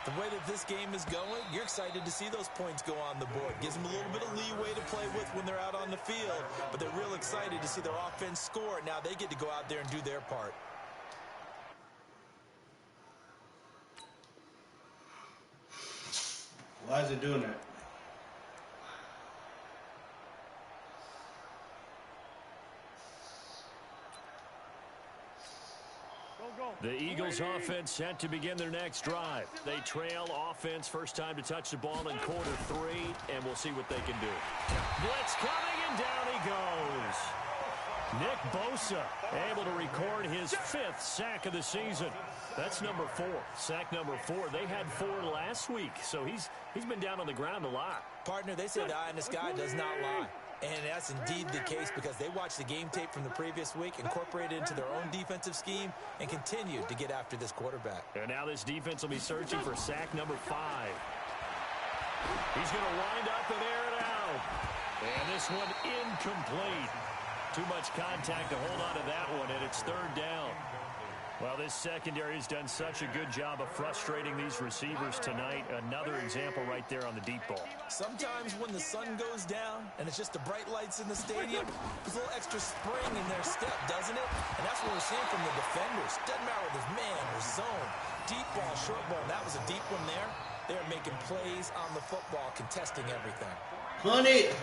The way that this game is going, you're excited to see those points go on the board. Gives them a little bit of leeway to play with when they're out on the field, but they're real excited to see their offense score. Now they get to go out there and do their part. Why is it doing that? The Eagles offense set to begin their next drive. They trail offense, first time to touch the ball in quarter 3, and we'll see what they can do. Blitz coming, and down he goes. Nick Bosa able to record his 5th sack of the season. That's number 4. Sack number 4. They had 4 last week, so he's been down on the ground a lot. Partner, they say the eye in the sky does not lie. And that's indeed the case because they watched the game tape from the previous week, incorporated it into their own defensive scheme, and continued to get after this quarterback. And now this defense will be searching for sack number 5. He's going to wind up and air it out. And this one incomplete. Too much contact to hold on to that one, and it's 3rd down. Well, this secondary has done such a good job of frustrating these receivers tonight. Another example right there on the deep ball. Sometimes when the sun goes down and it's just the bright lights in the stadium, there's a little extra spring in their step, doesn't it? And that's what we're seeing from the defenders. Doesn't matter whether it's man or zone. Deep ball, short ball. That was a deep one there. They're making plays on the football, contesting everything. Hunt it!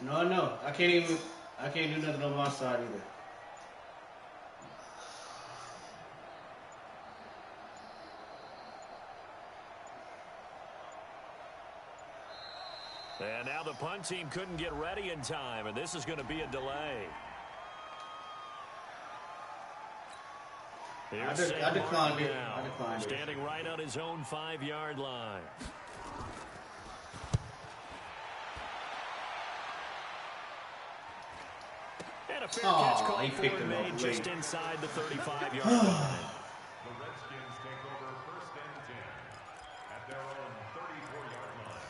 No. I can't do nothing on my side either. And now the punt team couldn't get ready in time, and this is going to be a delay. I declined it. Standing right on his own 5-yard line. And a fair catch call for him made just inside the 35-yard line. The Redskins take over 1st and 10 at their own 34-yard line.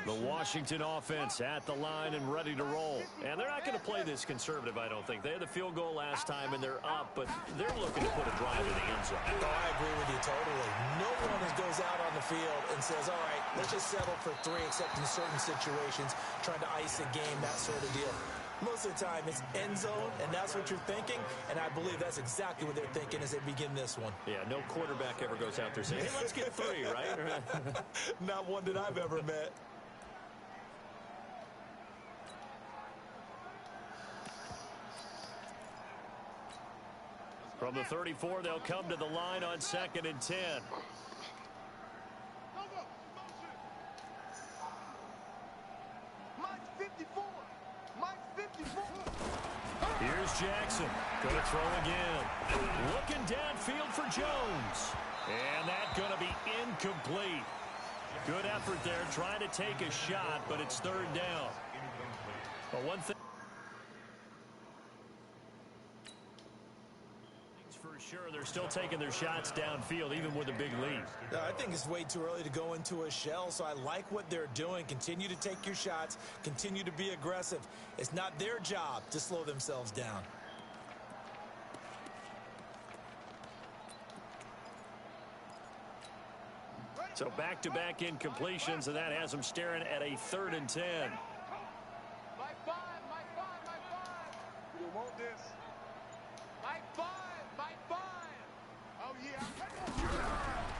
The Washington offense at the line and ready to roll. And they're not going to play this conservative, I don't think. They had the field goal last time, and they're up, but they're looking to put a drive in the end zone. Oh, I agree with you totally. No one goes out on the field and says, all right, let's just settle for 3, except in certain situations, trying to ice a game, that sort of deal. Most of the time, it's end zone, and that's what you're thinking, and I believe that's exactly what they're thinking as they begin this one. Yeah, no quarterback ever goes out there saying, hey, let's get 3, right? Not one that I've ever met. From the 34, they'll come to the line on 2nd and 10. Here's Jackson. Going to throw again. Looking downfield for Jones. And that's going to be incomplete. Good effort there, trying to take a shot, but it's 3rd down. But one thing for sure, they're still taking their shots downfield, even with a big lead. I think it's way too early to go into a shell, so I like what they're doing. Continue to take your shots. Continue to be aggressive. It's not their job to slow themselves down. So back-to-back incompletions, and that has them staring at a 3rd and 10. Mike 5. You want this? Mike 5. Oh, yeah.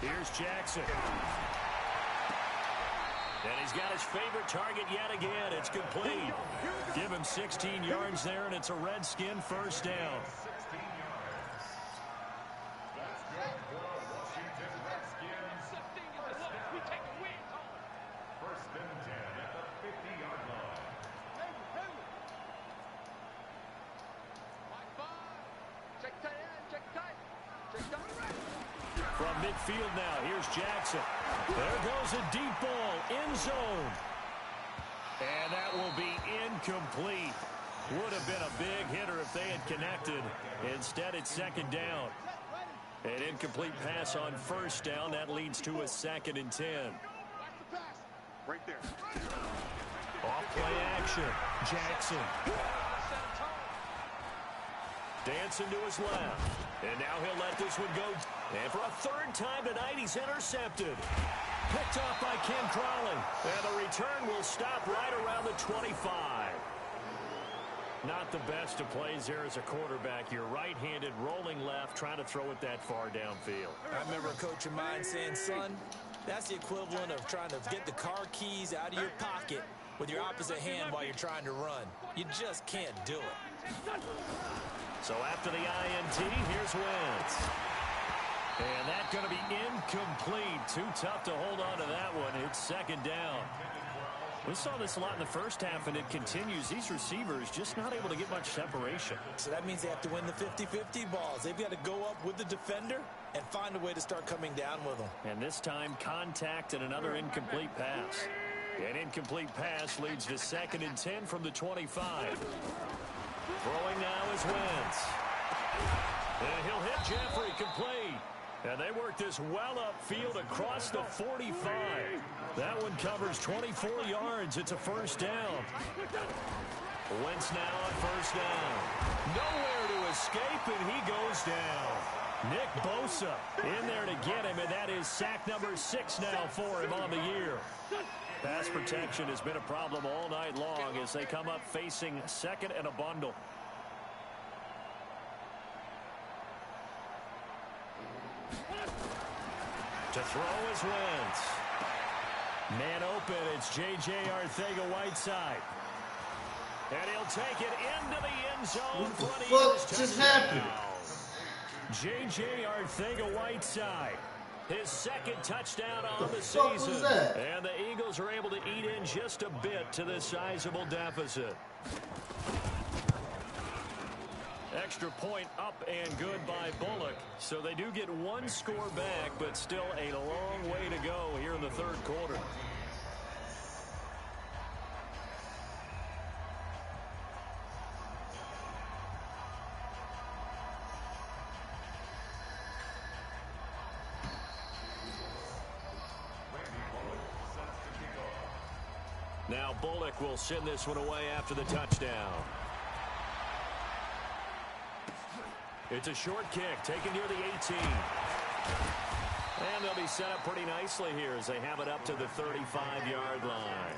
Here's Jackson. And he's got his favorite target yet again. It's complete. Give him 16 yards there, and it's a Redskin 1st down. 16 yards. That's good for Washington Redskins. 1st down. 1st midfield now. Here's Jackson. There goes a deep ball. End zone. And that will be incomplete. Would have been a big hitter if they had connected. Instead, it's second down. An incomplete pass on first down. That leads to a 2nd and 10. Right there. Off-play action. Jackson. Dancing to his left. And now he'll let this one go. And for a 3rd time tonight, he's intercepted. Picked off by Ken Crawley. And the return will stop right around the 25. Not the best of plays there as a quarterback. You're right-handed, rolling left, trying to throw it that far downfield. I remember a coach of mine saying, son, that's the equivalent of trying to get the car keys out of your pocket with your opposite hand while you're trying to run. You just can't do it. So after the INT, here's Wentz. And that's going to be incomplete. Too tough to hold on to that one. It's second down. We saw this a lot in the first half, and it continues. These receivers just not able to get much separation. So that means they have to win the 50-50 balls. They've got to go up with the defender and find a way to start coming down with them. And this time, contact and another incomplete pass. An incomplete pass leads to 2nd and 10 from the 25. Throwing now is Wentz. And he'll hit Jeffrey complete. And they work this well upfield across the 45. That one covers 24 yards. It's a first down. Wentz now on first down. Nowhere to escape, and he goes down. Nick Bosa in there to get him, and that is sack number 6 now for him on the year. Pass protection has been a problem all night long as they come up facing 2nd and a bundle. To throw is Wentz. Man open, it's J.J. Arcega-Whiteside. And he'll take it into the end zone. What the fuck just happened? J.J. Arcega-Whiteside. His 2nd touchdown on the fuck season. was that? And the Eagles are able to eat in just a bit to this sizable deficit. Extra point up and good by Bullock. So they do get 1 score back, but still a long way to go here in the 3rd quarter. Now Bullock will send this one away after the touchdown. It's a short kick taken near the 18. And they'll be set up pretty nicely here as they have it up to the 35-yard line.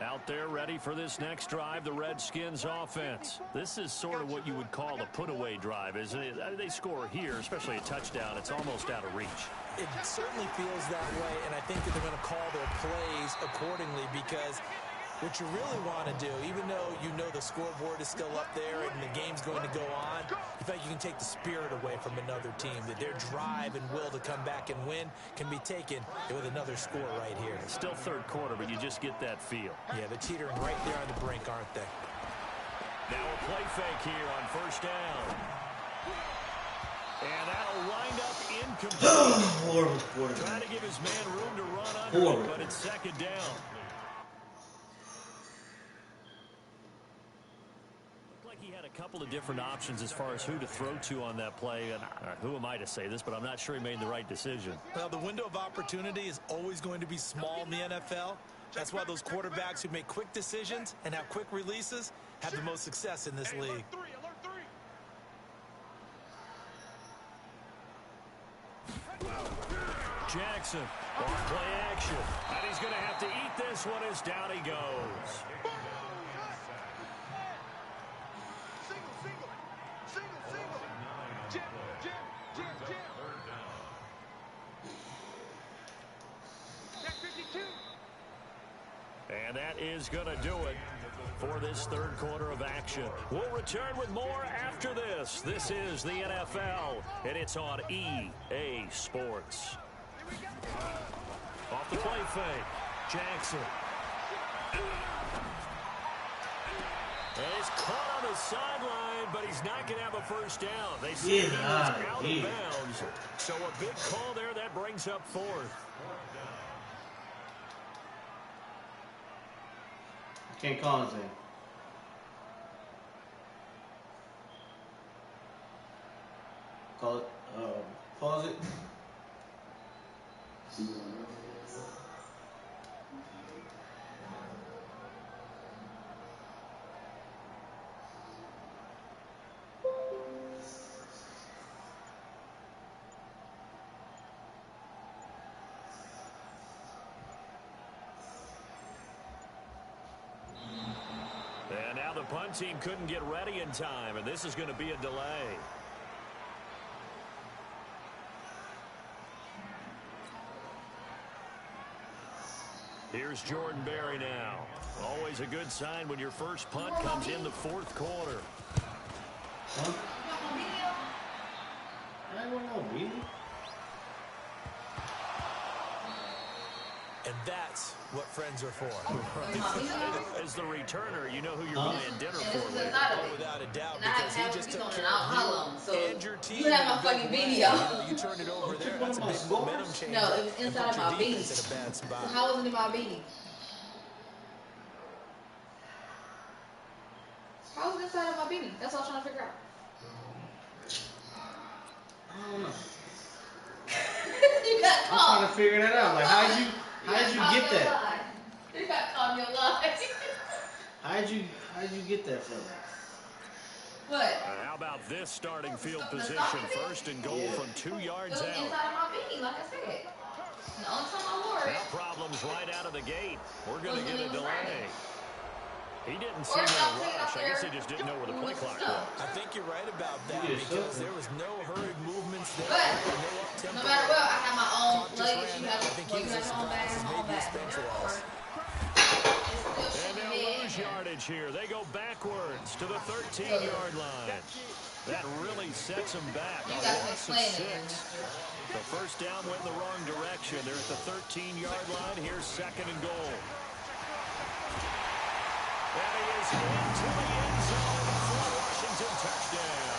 Out there ready for this next drive, the Redskins offense. This is sort of what you would call a put-away drive, isn't it? They score here, especially a touchdown. It's almost out of reach. It certainly feels that way, and I think that they're going to call their plays accordingly because what you really want to do, even though you know the scoreboard is still up there and the game's going to go on, you think you can take the spirit away from another team, that their drive and will to come back and win can be taken with another score right here. It's still 3rd quarter, but you just get that feel. Yeah, they're teetering right there on the brink, aren't they? Now a play fake here on first down. And that'll wind up incomplete. Horrible quarterback. Trying to give his man room to run under it, but it's 2nd down. He had a couple of different options as far as who to throw to on that play, and who am I to say this, but I'm not sure he made the right decision. Well, the window of opportunity is always going to be small in the NFL. That's why those quarterbacks who make quick decisions and have quick releases have the most success in this league. Jackson on play action, and he's going to have to eat this one as down he goes. And that is going to do it for this 3rd quarter of action. We'll return with more after this. This is the NFL, and it's on EA Sports. Off the play fake, Jackson. And he's caught on the sideline, but he's not going to have a first down. They say he was out of bounds. So a big call there. That brings up fourth. Can't call anything. Call it. Pause it. And now the punt team couldn't get ready in time, and this is going to be a delay. Here's Jordan Berry now. Always a good sign when your first punt comes in the fourth quarter. Huh? I don't know, baby. And that's what friends are for. As the returner, you know who you're buying dinner for. Oh, without a doubt, because he just took care of you and your team. You have my fucking video. You turned it over there. That's a big momentum change. No, it was inside of my beanie. In a bad spot. How was it in my beanie? How was it inside of my beanie? That's what I'm trying to figure out. I don't know. You got I'm caught. trying to figure that out. Like, how'd you get that? You got caught in your lies. How'd you get that from? What? How about this starting field position? First and goal from 2 yards It was out. inside of my beanie, like I said. The only time I wore it. Now problems right out of the gate. We're going to get a delay. He didn't Or seem in a stop sitting rush. up I guess he there just didn't know where the play clock stuff. was. I think you're right about that because there was no hurried movements there. But No up-tempo. no matter what, I have my own Clock just luggage. ran You out. have I think you he's have as your own bag, surprised as own maybe his bag. Spencer was. And they'll lose yardage here. They go backwards to the 13-yard line. That really sets them back. You A got to loss of explain it, 6. The first down went in the wrong direction. They're at the 13-yard line. Here's second and goal. And he is into the end zone for a Washington touchdown.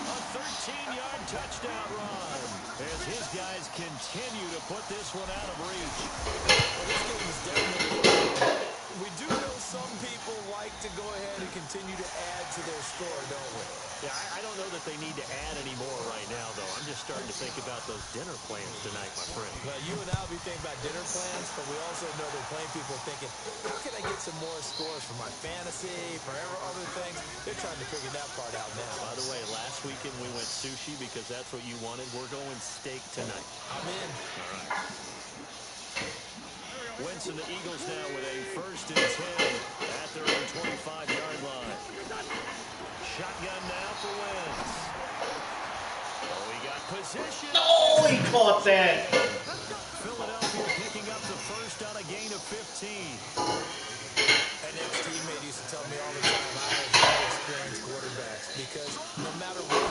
A 13-yard touchdown run as his guys continue to put this one out of reach. Well, this game is definitely. We do know some people like to go ahead and continue to add to their score, don't we? Yeah, I don't know that they need to add any more right now, though. I'm just starting to think about those dinner plans tonight, my friend. Well, you and I will be thinking about dinner plans, but we also know there are plenty of people thinking, how can I get some more scores for my fantasy, for other things? They're trying to figure that part out now. By the way, last weekend we went sushi because that's what you wanted. We're going steak tonight. I'm in. All right. Wentz and the Eagles now with a first and 10 at their own 25-yard line. Shotgun now for Wentz. Oh, he got position. Oh, he caught that. Philadelphia picking up the first on a gain of 15. An ex-teammate used to tell me all the time, I have very experienced quarterbacks because no matter what,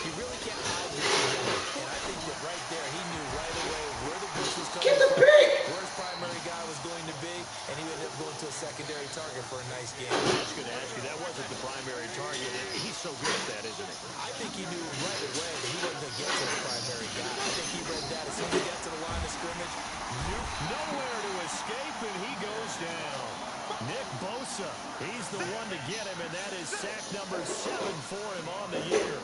you really can't hide what you're doing. And I think that right there, he knew right away where the blitz was coming from, where his primary guy was going to be, and he ended up going to a secondary target for a nice game. I was going to ask you, that wasn't the primary target. He's so good at that, isn't he? I think he knew right away that he wasn't going to get to his primary guy. I think he read that as soon as he got to the line of scrimmage. Nowhere to escape, and he goes down. Nick Bosa, he's the one to get him, and that is sack number 7 for him on the year.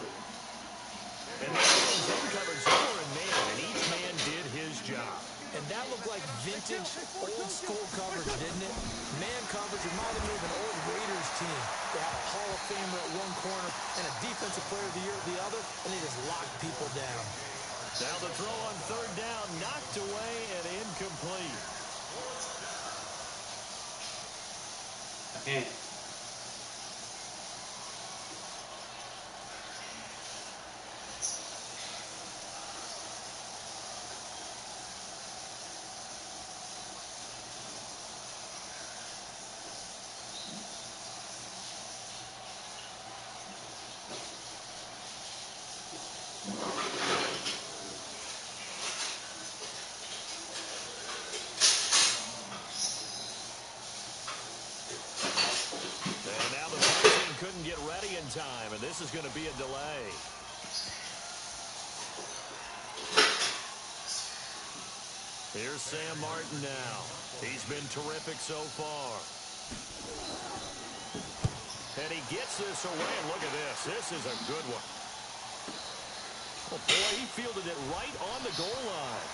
And then zone coverage over and man, and each man did his job. And that looked like vintage, old-school coverage, didn't it? Man coverage reminded me of an old Raiders team. They had a Hall of Famer at one corner and a Defensive Player of the Year at the other, and they just locked people down. Now the throw on third down, knocked away and incomplete. Can't. time, and this is going to be a delay. Here's Sam Martin now. He's been terrific so far. And he gets this away, and look at this. This is a good one. Oh, boy, he fielded it right on the goal line.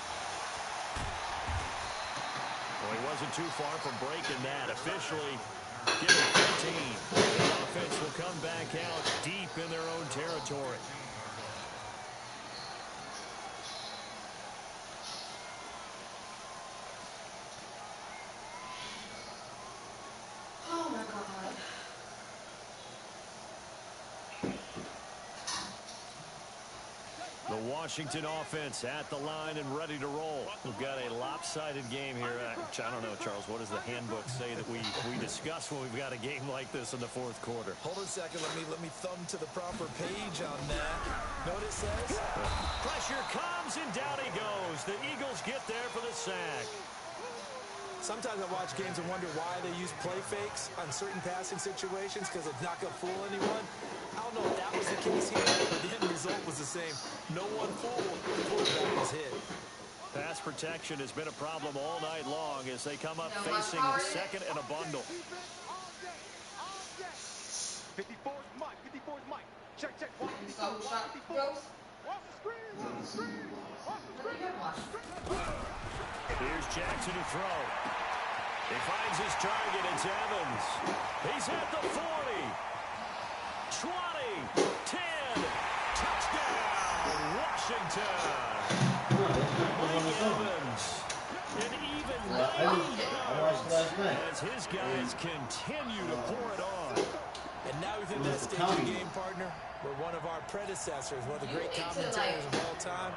Well, he wasn't too far from breaking that. Officially given 15. The offense will come back out deep in their own territory. Oh my God. The Washington offense at the line and ready to roll. We've got a lopsided game here. I don't know, Charles, what does the handbook say that we discuss when we've got a game like this in the fourth quarter? Hold on a second. Let me thumb to the proper page on that. Know what it says? Pressure comes, and down he goes. The Eagles get there for the sack. Sometimes I watch games and wonder why they use play fakes on certain passing situations because it's not going to fool anyone. I don't know if that was the case here, but the end result was the same. No one fooled. The quarterback was hit. Pass protection has been a problem all night long as they come up facing second and a bundle. 54's Mike. 54's Mike. Check. Watch the So, shot. 54. Gross. Watch the screen. Watch the screen. Watch the What did you watch? Here's Jackson to throw. He finds his target. It's Evans. He's at the 40. 20. 10. Touchdown, Washington. Mike Evans. An even 90 yards as his guys continue to pour it on. And now within that stage of the game, partner, where one of our predecessors, one of the great commentators of all time,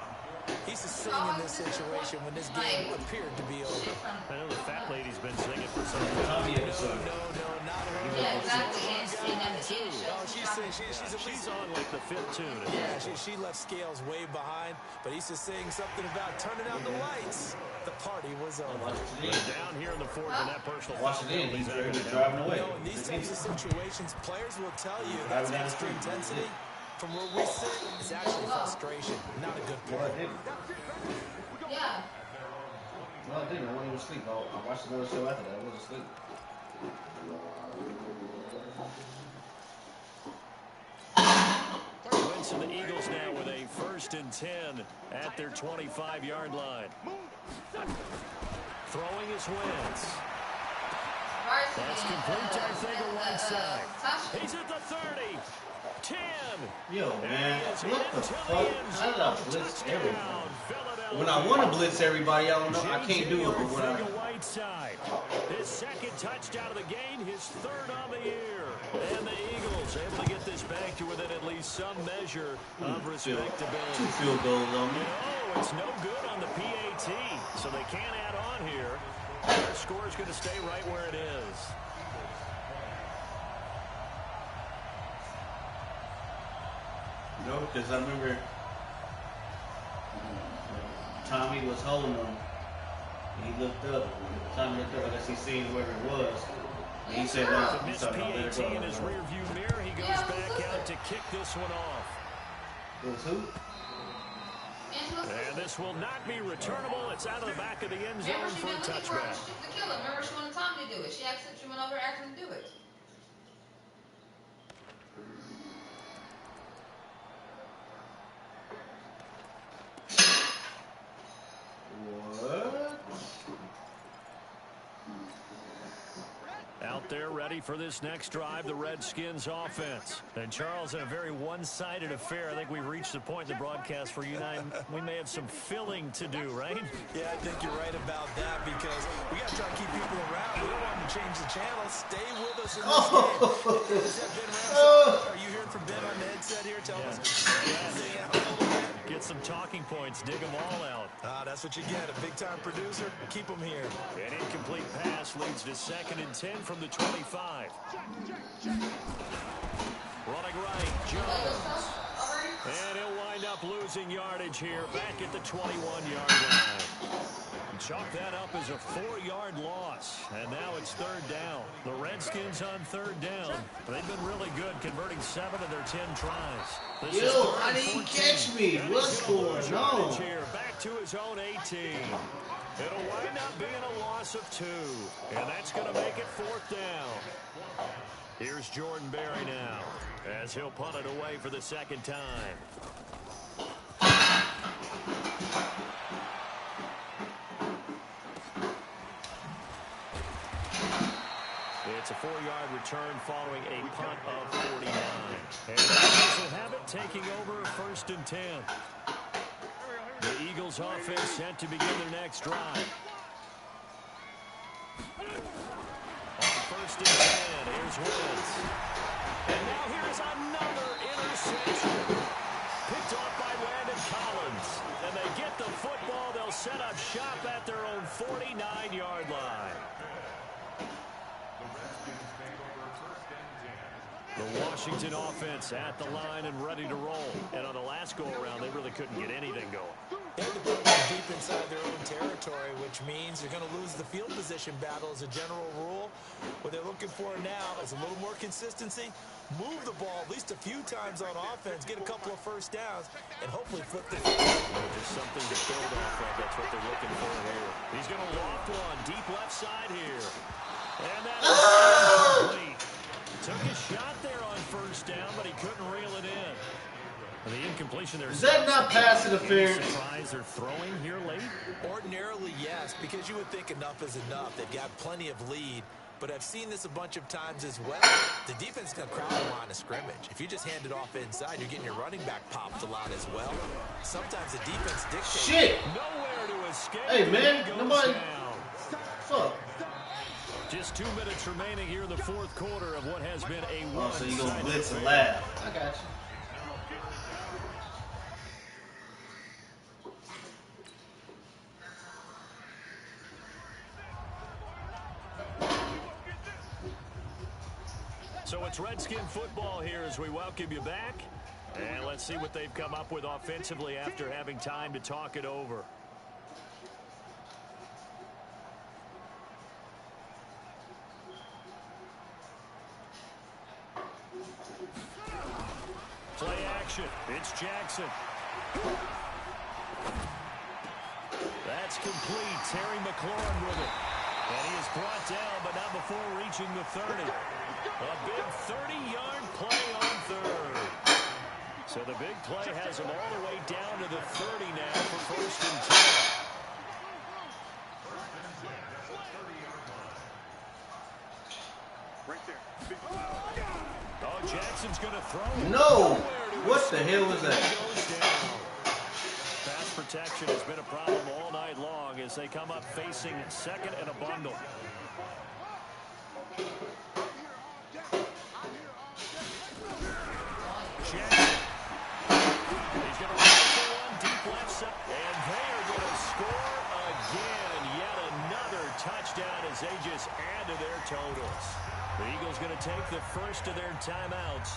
he's just singing in this situation when this game appeared to be over. I know the fat lady's been singing for some time. No, not her. Yeah, exactly. And at the end, Oh, she's On like the fifth tune. Yeah, she left Scales way behind, but he's just saying something about turning out the lights. The party was over. Down here in the fourth, and that personal Watch it in. penalty He's is not gonna driving count. away. You know, in these types of situations, players will tell you that's extra intensity. From where we sit, it's actually frustration, not a good Well, I play. didn't. yeah. Well, I didn't. I wasn't even asleep. I watched another show after that. I was asleep. Wentz and the Eagles now with a 1st and 10 at their 25-yard line. Throwing his Wentz. That's complete, I think, a right side. He's at the 30. 10. Yo, man. What the fuck? How did I blitz everybody? Philadelphia. When I want to blitz everybody, I don't know. I can't do it. But when I... Whiteside. His second touchdown of the game, his 3rd on the year. And the Eagles able to get this back to within at least some measure of respectability. 2 field goals on me. No, it's no good on the PAT, so they can't add on here. Their score is going to stay right where it is. No, because I remember Tommy was holding him. And he looked up. Tommy looked up. I guess he seen whoever it was. And he said, no, The he's missed talking about let it PAT go. in his rearview mirror. He goes back out to kick this one off. It was who? And this will not be returnable. It's out of the back of the end zone Remember, she for a been looking for touchback. the killer. Remember, she wanted Tommy to do it. She went over and asked him to do it. What? Out there ready for this next drive, the Redskins offense. And Charles, in a very one-sided affair, I think we've reached the point in the broadcast where you and I, we may have some filling to do, right? Yeah, I think you're right about that because we got to try to keep people around. We don't want them to change the channel. Stay with us in this game. Is that Ben Ramsey? Are you hearing from Ben on the headset here? Tell us. Get some talking points, dig them all out. That's what you get, a big-time producer. Keep them here. An incomplete pass leads to 2nd and 10 from the 25. Running right, Jones. And he'll wind up losing yardage here back at the 21-yard line. chalk that up as a 4-yard loss. And now it's third down. The Redskins on third down. They've been really good, converting 7 of their 10 tries. This Yo, how did he catch me? What's going on? Here, back to his own 18. It'll wind up being a loss of 2. And that's going to make it fourth down. Here's Jordan Berry now, as he'll punt it away for the second time. It's a 4-yard return following a punt of 49. And the Eagles will have it, taking over first and 10. The Eagles offense set to begin their next drive. On first and 10, here's Woods. And now here's another interception. Picked off by Landon Collins. And they get the football. They'll set up shop at their own 49-yard line. The Washington offense at the line and ready to roll. And on the last go-around, they really couldn't get anything going. They had to put them deep inside their own territory, which means they're going to lose the field position battle as a general rule. What they're looking for now is a little more consistency, move the ball at least a few times on offense, get a couple of first downs, and hopefully flip the field. Just something to build off of. That's what they're looking for here. He's going to loft one deep left side here. And that is complete. Took a shot there on first down, but he couldn't reel it in. And the incompletion there. Is that not pass interference? Surprise they're throwing here late? Ordinarily, yes, because you would think enough is enough. They've got plenty of lead, but I've seen this a bunch of times as well. The defense is going to crowd the line of scrimmage. If you just hand it off inside, you're getting your running back popped a lot as well. Sometimes the defense dictates. Shit! Nowhere to escape. Hey, man, nobody. Fuck. Just 2 minutes remaining here in the fourth quarter of what has been a Oh, so you gonna one-sided blitz and affair. laugh. I got you. So it's Redskin football here as we welcome you back. And let's see what they've come up with offensively after having time to talk it over. Play action. It's Jackson. That's complete. Terry McLaurin with it. And he is brought down, but not before reaching the 30. A big 30-yard play on third. So the big play has him all the way down to the 30 now for first and 10. Oh, Jackson's going to throw it. No! What the hell was that? Pass protection has been a problem all night long as they come up facing second and a bundle. Jackson. He's going to rifle one deep left side. And they are going to score again. Yet another touchdown as they just add to their totals. The Eagles going to take the first of their timeouts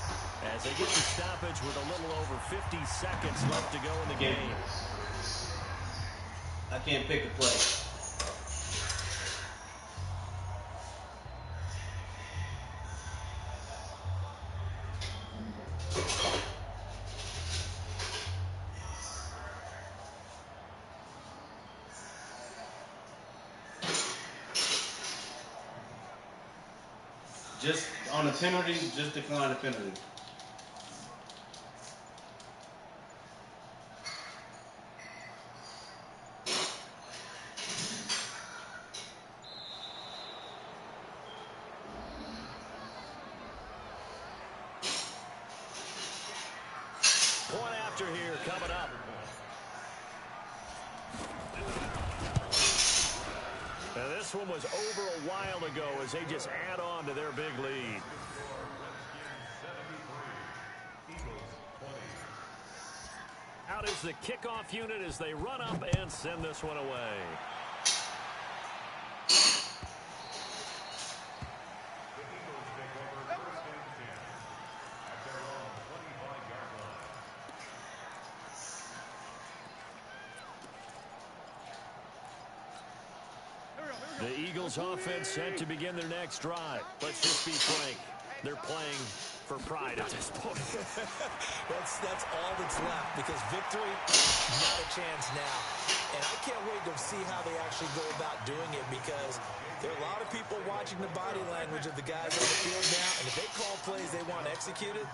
as they get the stoppage with a little over 50 seconds left to go in the game. I can't pick a play. Just on a penalty, just decline the penalty. Point after here coming up. And this one was over a while ago as they just add on to their big lead. Out is the kickoff unit as they run up and send this one away. The Eagles offense set to begin their next drive. Let's just be frank. They're playing for pride at this point. that's all that's left, because victory, not a chance now. And I can't wait to see how they actually go about doing it, because there are a lot of people watching the body language of the guys on the field now, and if they call plays they want executed,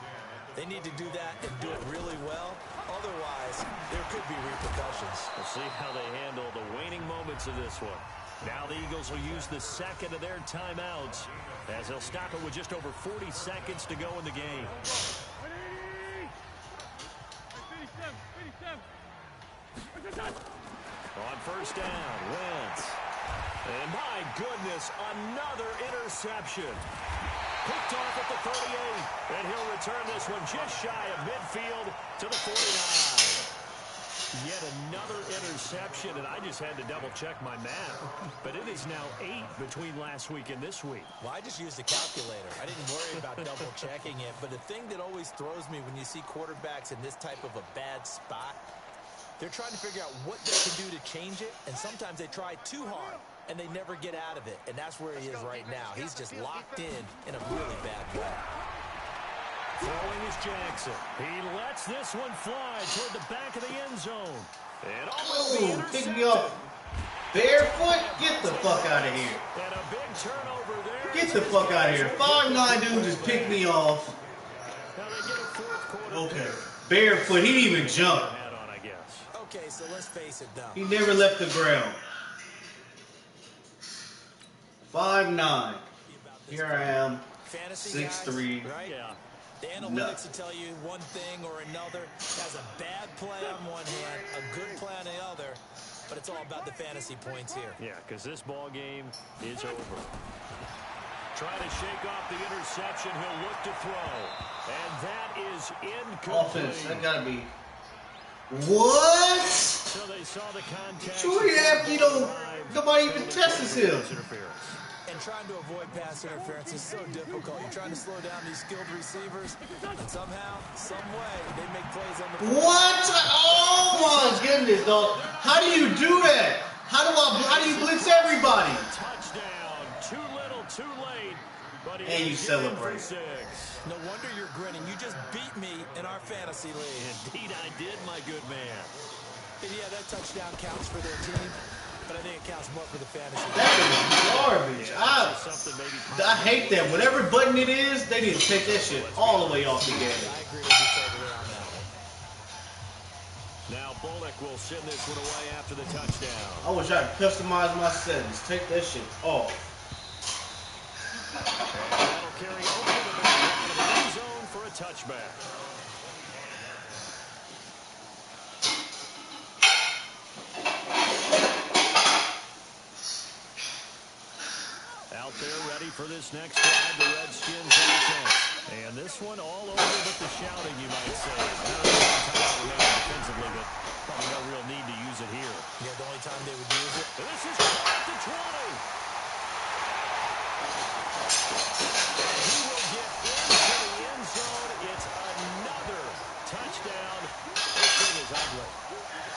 they need to do that and do it really well. Otherwise, there could be repercussions. We'll see how they handle the waning moments of this one. Now the Eagles will use the second of their timeouts, as they'll stop it with just over 40 seconds to go in the game. On first down, Wentz. And my goodness, another interception. Picked off at the 38, and he'll return this one just shy of midfield to the 49. Yet another interception, and I just had to double-check my math. But it is now 8 between last week and this week. Well, I just used a calculator. I didn't worry about double-checking it. But the thing that always throws me when you see quarterbacks in this type of a bad spot, they're trying to figure out what they can do to change it, and sometimes they try too hard, and they never get out of it. And that's where he is right now. He's just locked in a really bad way. Throwing is Jackson. He lets this one fly toward the back of the end zone. And Oh, pick me up. Barefoot? Get the fuck out of here. And a big turnover there. Get the fuck out of here. 5'9" dude just picked me off. Now they get a fourth quarter. Okay. Barefoot, he didn't even jump. Head on, I guess. Okay, so let's face it, though. He never left the ground. 5'9". Here I am. Fantasy 6'3". guys, right? Yeah. The analytics will tell you one thing or another. Has a bad play on one hand, a good play on the other, but it's all about the fantasy points here. Yeah, because this ball game is over. Trying to shake off the interception. He'll look to throw. And that is incomplete. Offense, that gotta be. What? So they saw the contact. Troy Apke don't. Nobody even tests him. Interference. And trying to avoid pass interference is so difficult. You're trying to slow down these skilled receivers, and somehow, some way, they make plays on the field. What? Oh my goodness, dog. How do you do that? How do you blitz everybody? Touchdown. Too little, too late. But And you celebrate. No wonder you're grinning. You just beat me in our fantasy league. Indeed I did, my good man. And yeah, that touchdown counts for their team, but I think it counts more for the fantasy. That is garbage. I hate that. Whatever button it is, they need to take that shit all the way off the game. I agree with you totally on that one. Now Bullock will send this one away after the touchdown. I wish I could customize my settings. Take that shit off. And that'll carry over the back of the end zone for a touchback. Out there ready for this next drive, the Redskins offense. And this one all over but the shouting, you might say. Defensively, but probably no real need to use it here. Yeah, the only time they would use it. And this is caught at the 20. And he will get into the end zone. It's another touchdown. This thing is ugly.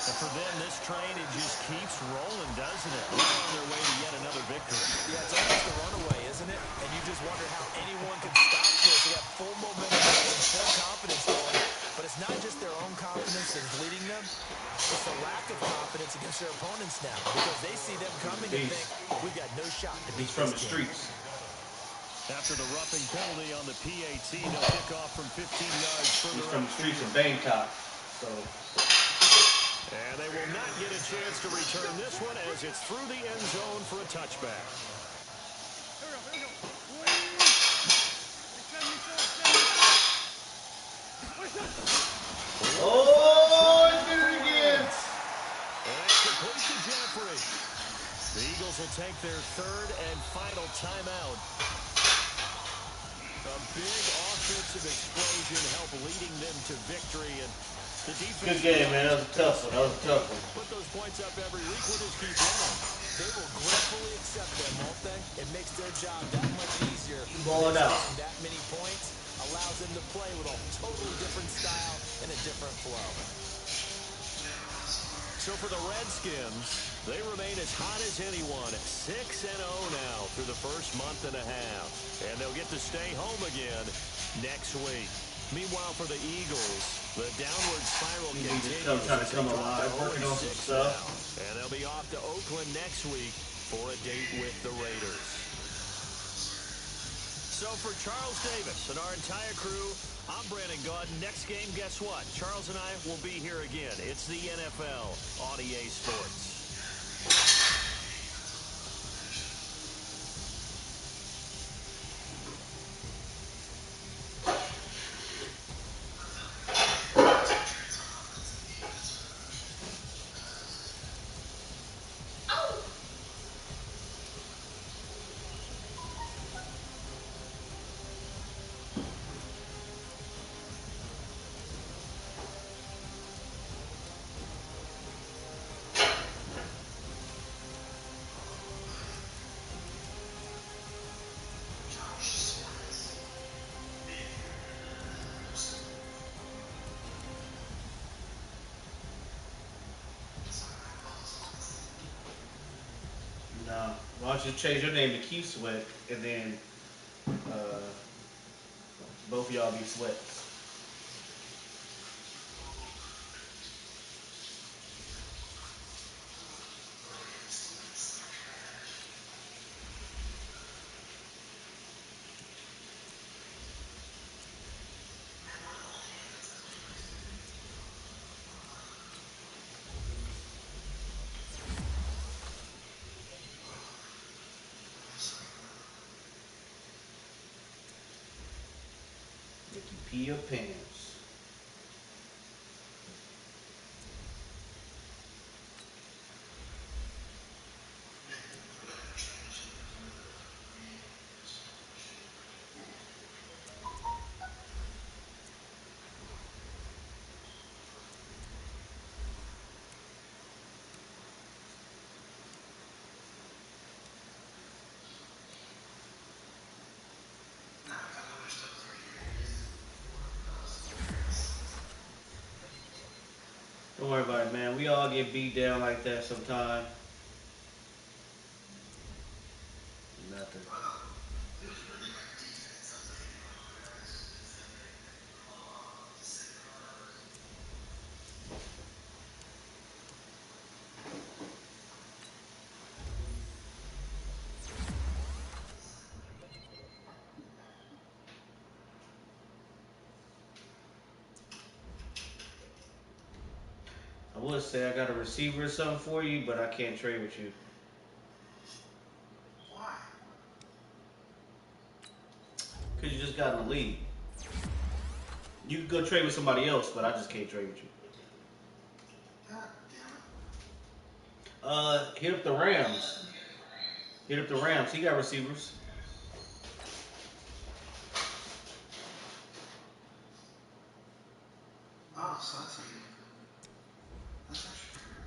And for them, this train, it just keeps rolling, doesn't it? Right on their way to yet another victory. Yeah, it's almost a runaway, isn't it? And you just wonder how anyone can stop this. They got full momentum and full confidence going. But it's not just their own confidence that's leading them. It's a lack of confidence against their opponents now. Because they see them coming and think, we've got no shot to beat He's from the this streets. After the roughing penalty on the PAT, they'll kick off from 15 yards further He's from up. the streets of Bangkok. So. And they will not get a chance to return this one as it's through the end zone for a touchback. Oh, he did it again. And that's complete to Jeffrey. The Eagles will take their third and final timeout. A big offensive explosion helped leading them to victory. And the defense. Good game, man. That was a tough one. That was a tough one. Put those points up every week. We'll just keep winning. They will gratefully accept them, won't they? It makes their job that much easier. Ball it out. That many points allows them to play with a totally different style and a different flow. So for the Redskins, They remain as hot as anyone, 6-0 now through the first month and a half. And they'll get to stay home again next week. Meanwhile, for the Eagles, the downward spiral continues trying to as they come drop to alive, working on some 0-6 stuff. now. And they'll be off to Oakland next week for a date with the Raiders. So for Charles Davis and our entire crew, I'm Brandon Gaudin. Next game, guess what? Charles and I will be here again. It's the NFL on EA Sports. No. Why don't you change your name to Keith Sweat, and then both of y'all be Sweats. Make you pee your pants. Don't worry about it, man. We all get beat down like that sometime. Nothing. I would say I got a receiver or something for you, but I can't trade with you. Why? Because you just got in the league. You can go trade with somebody else, but I just can't trade with you. God damn it. Hit up the Rams. Hit up the Rams. He got receivers. Oh, so that's how you. That's actually pretty good.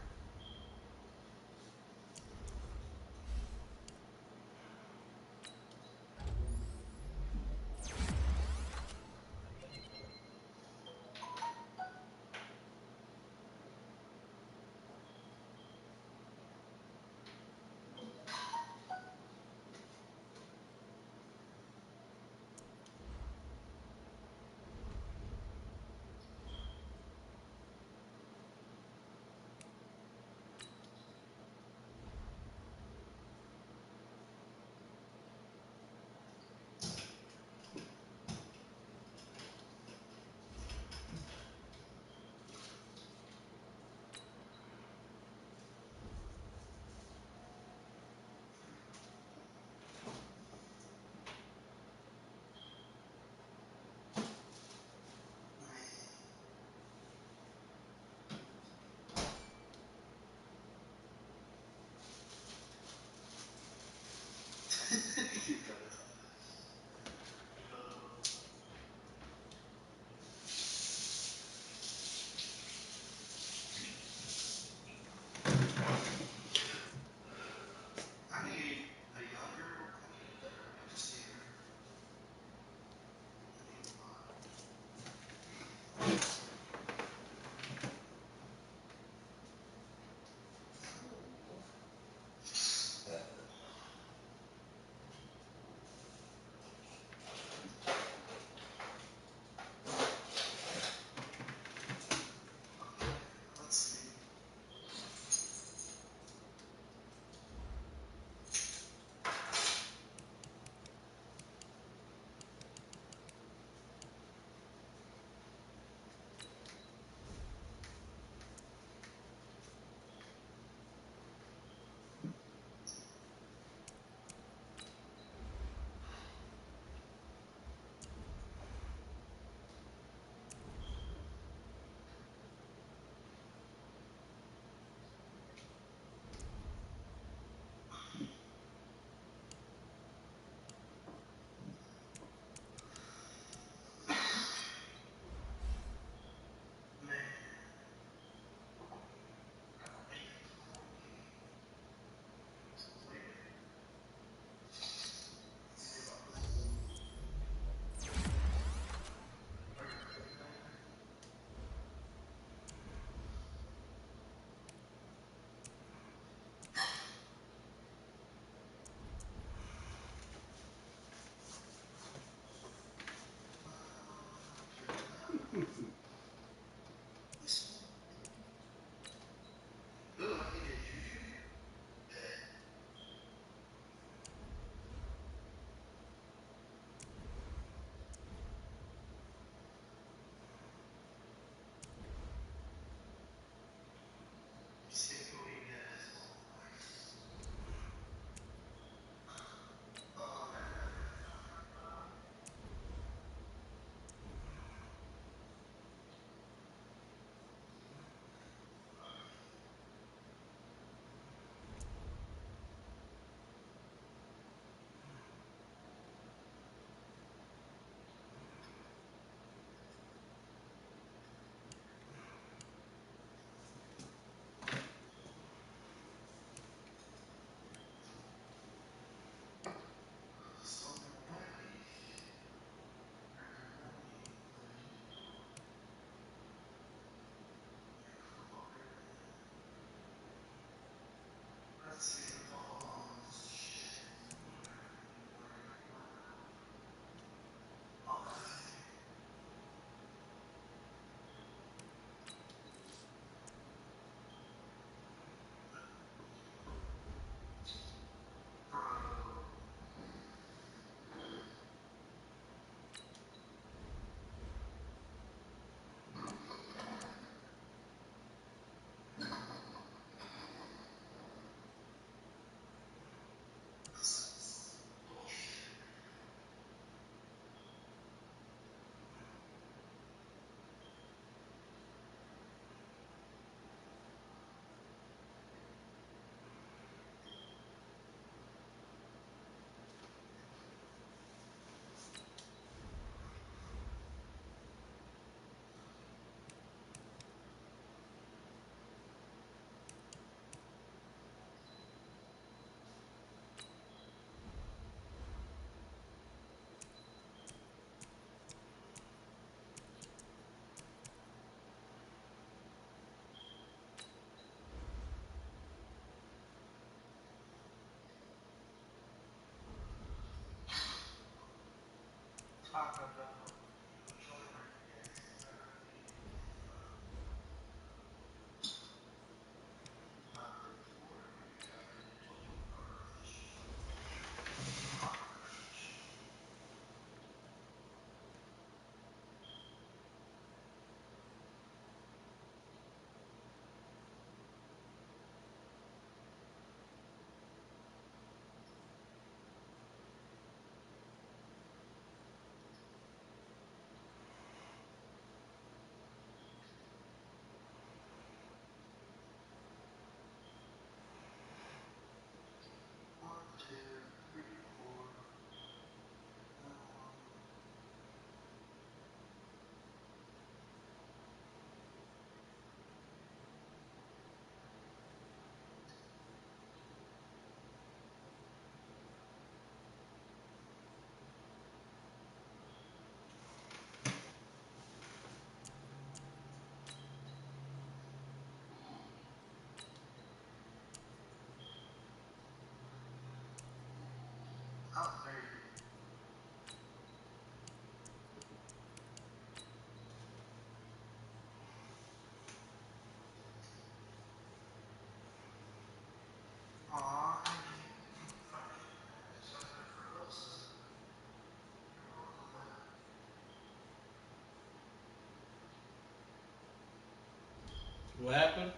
What happened?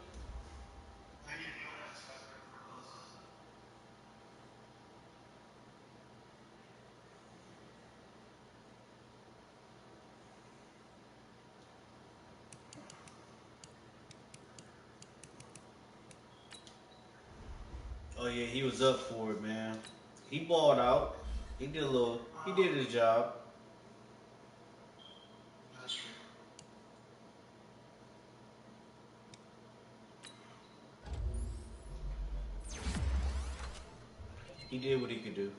Oh yeah, he was up for it, man. He balled out. He did a little. He did his job. He did what he could do.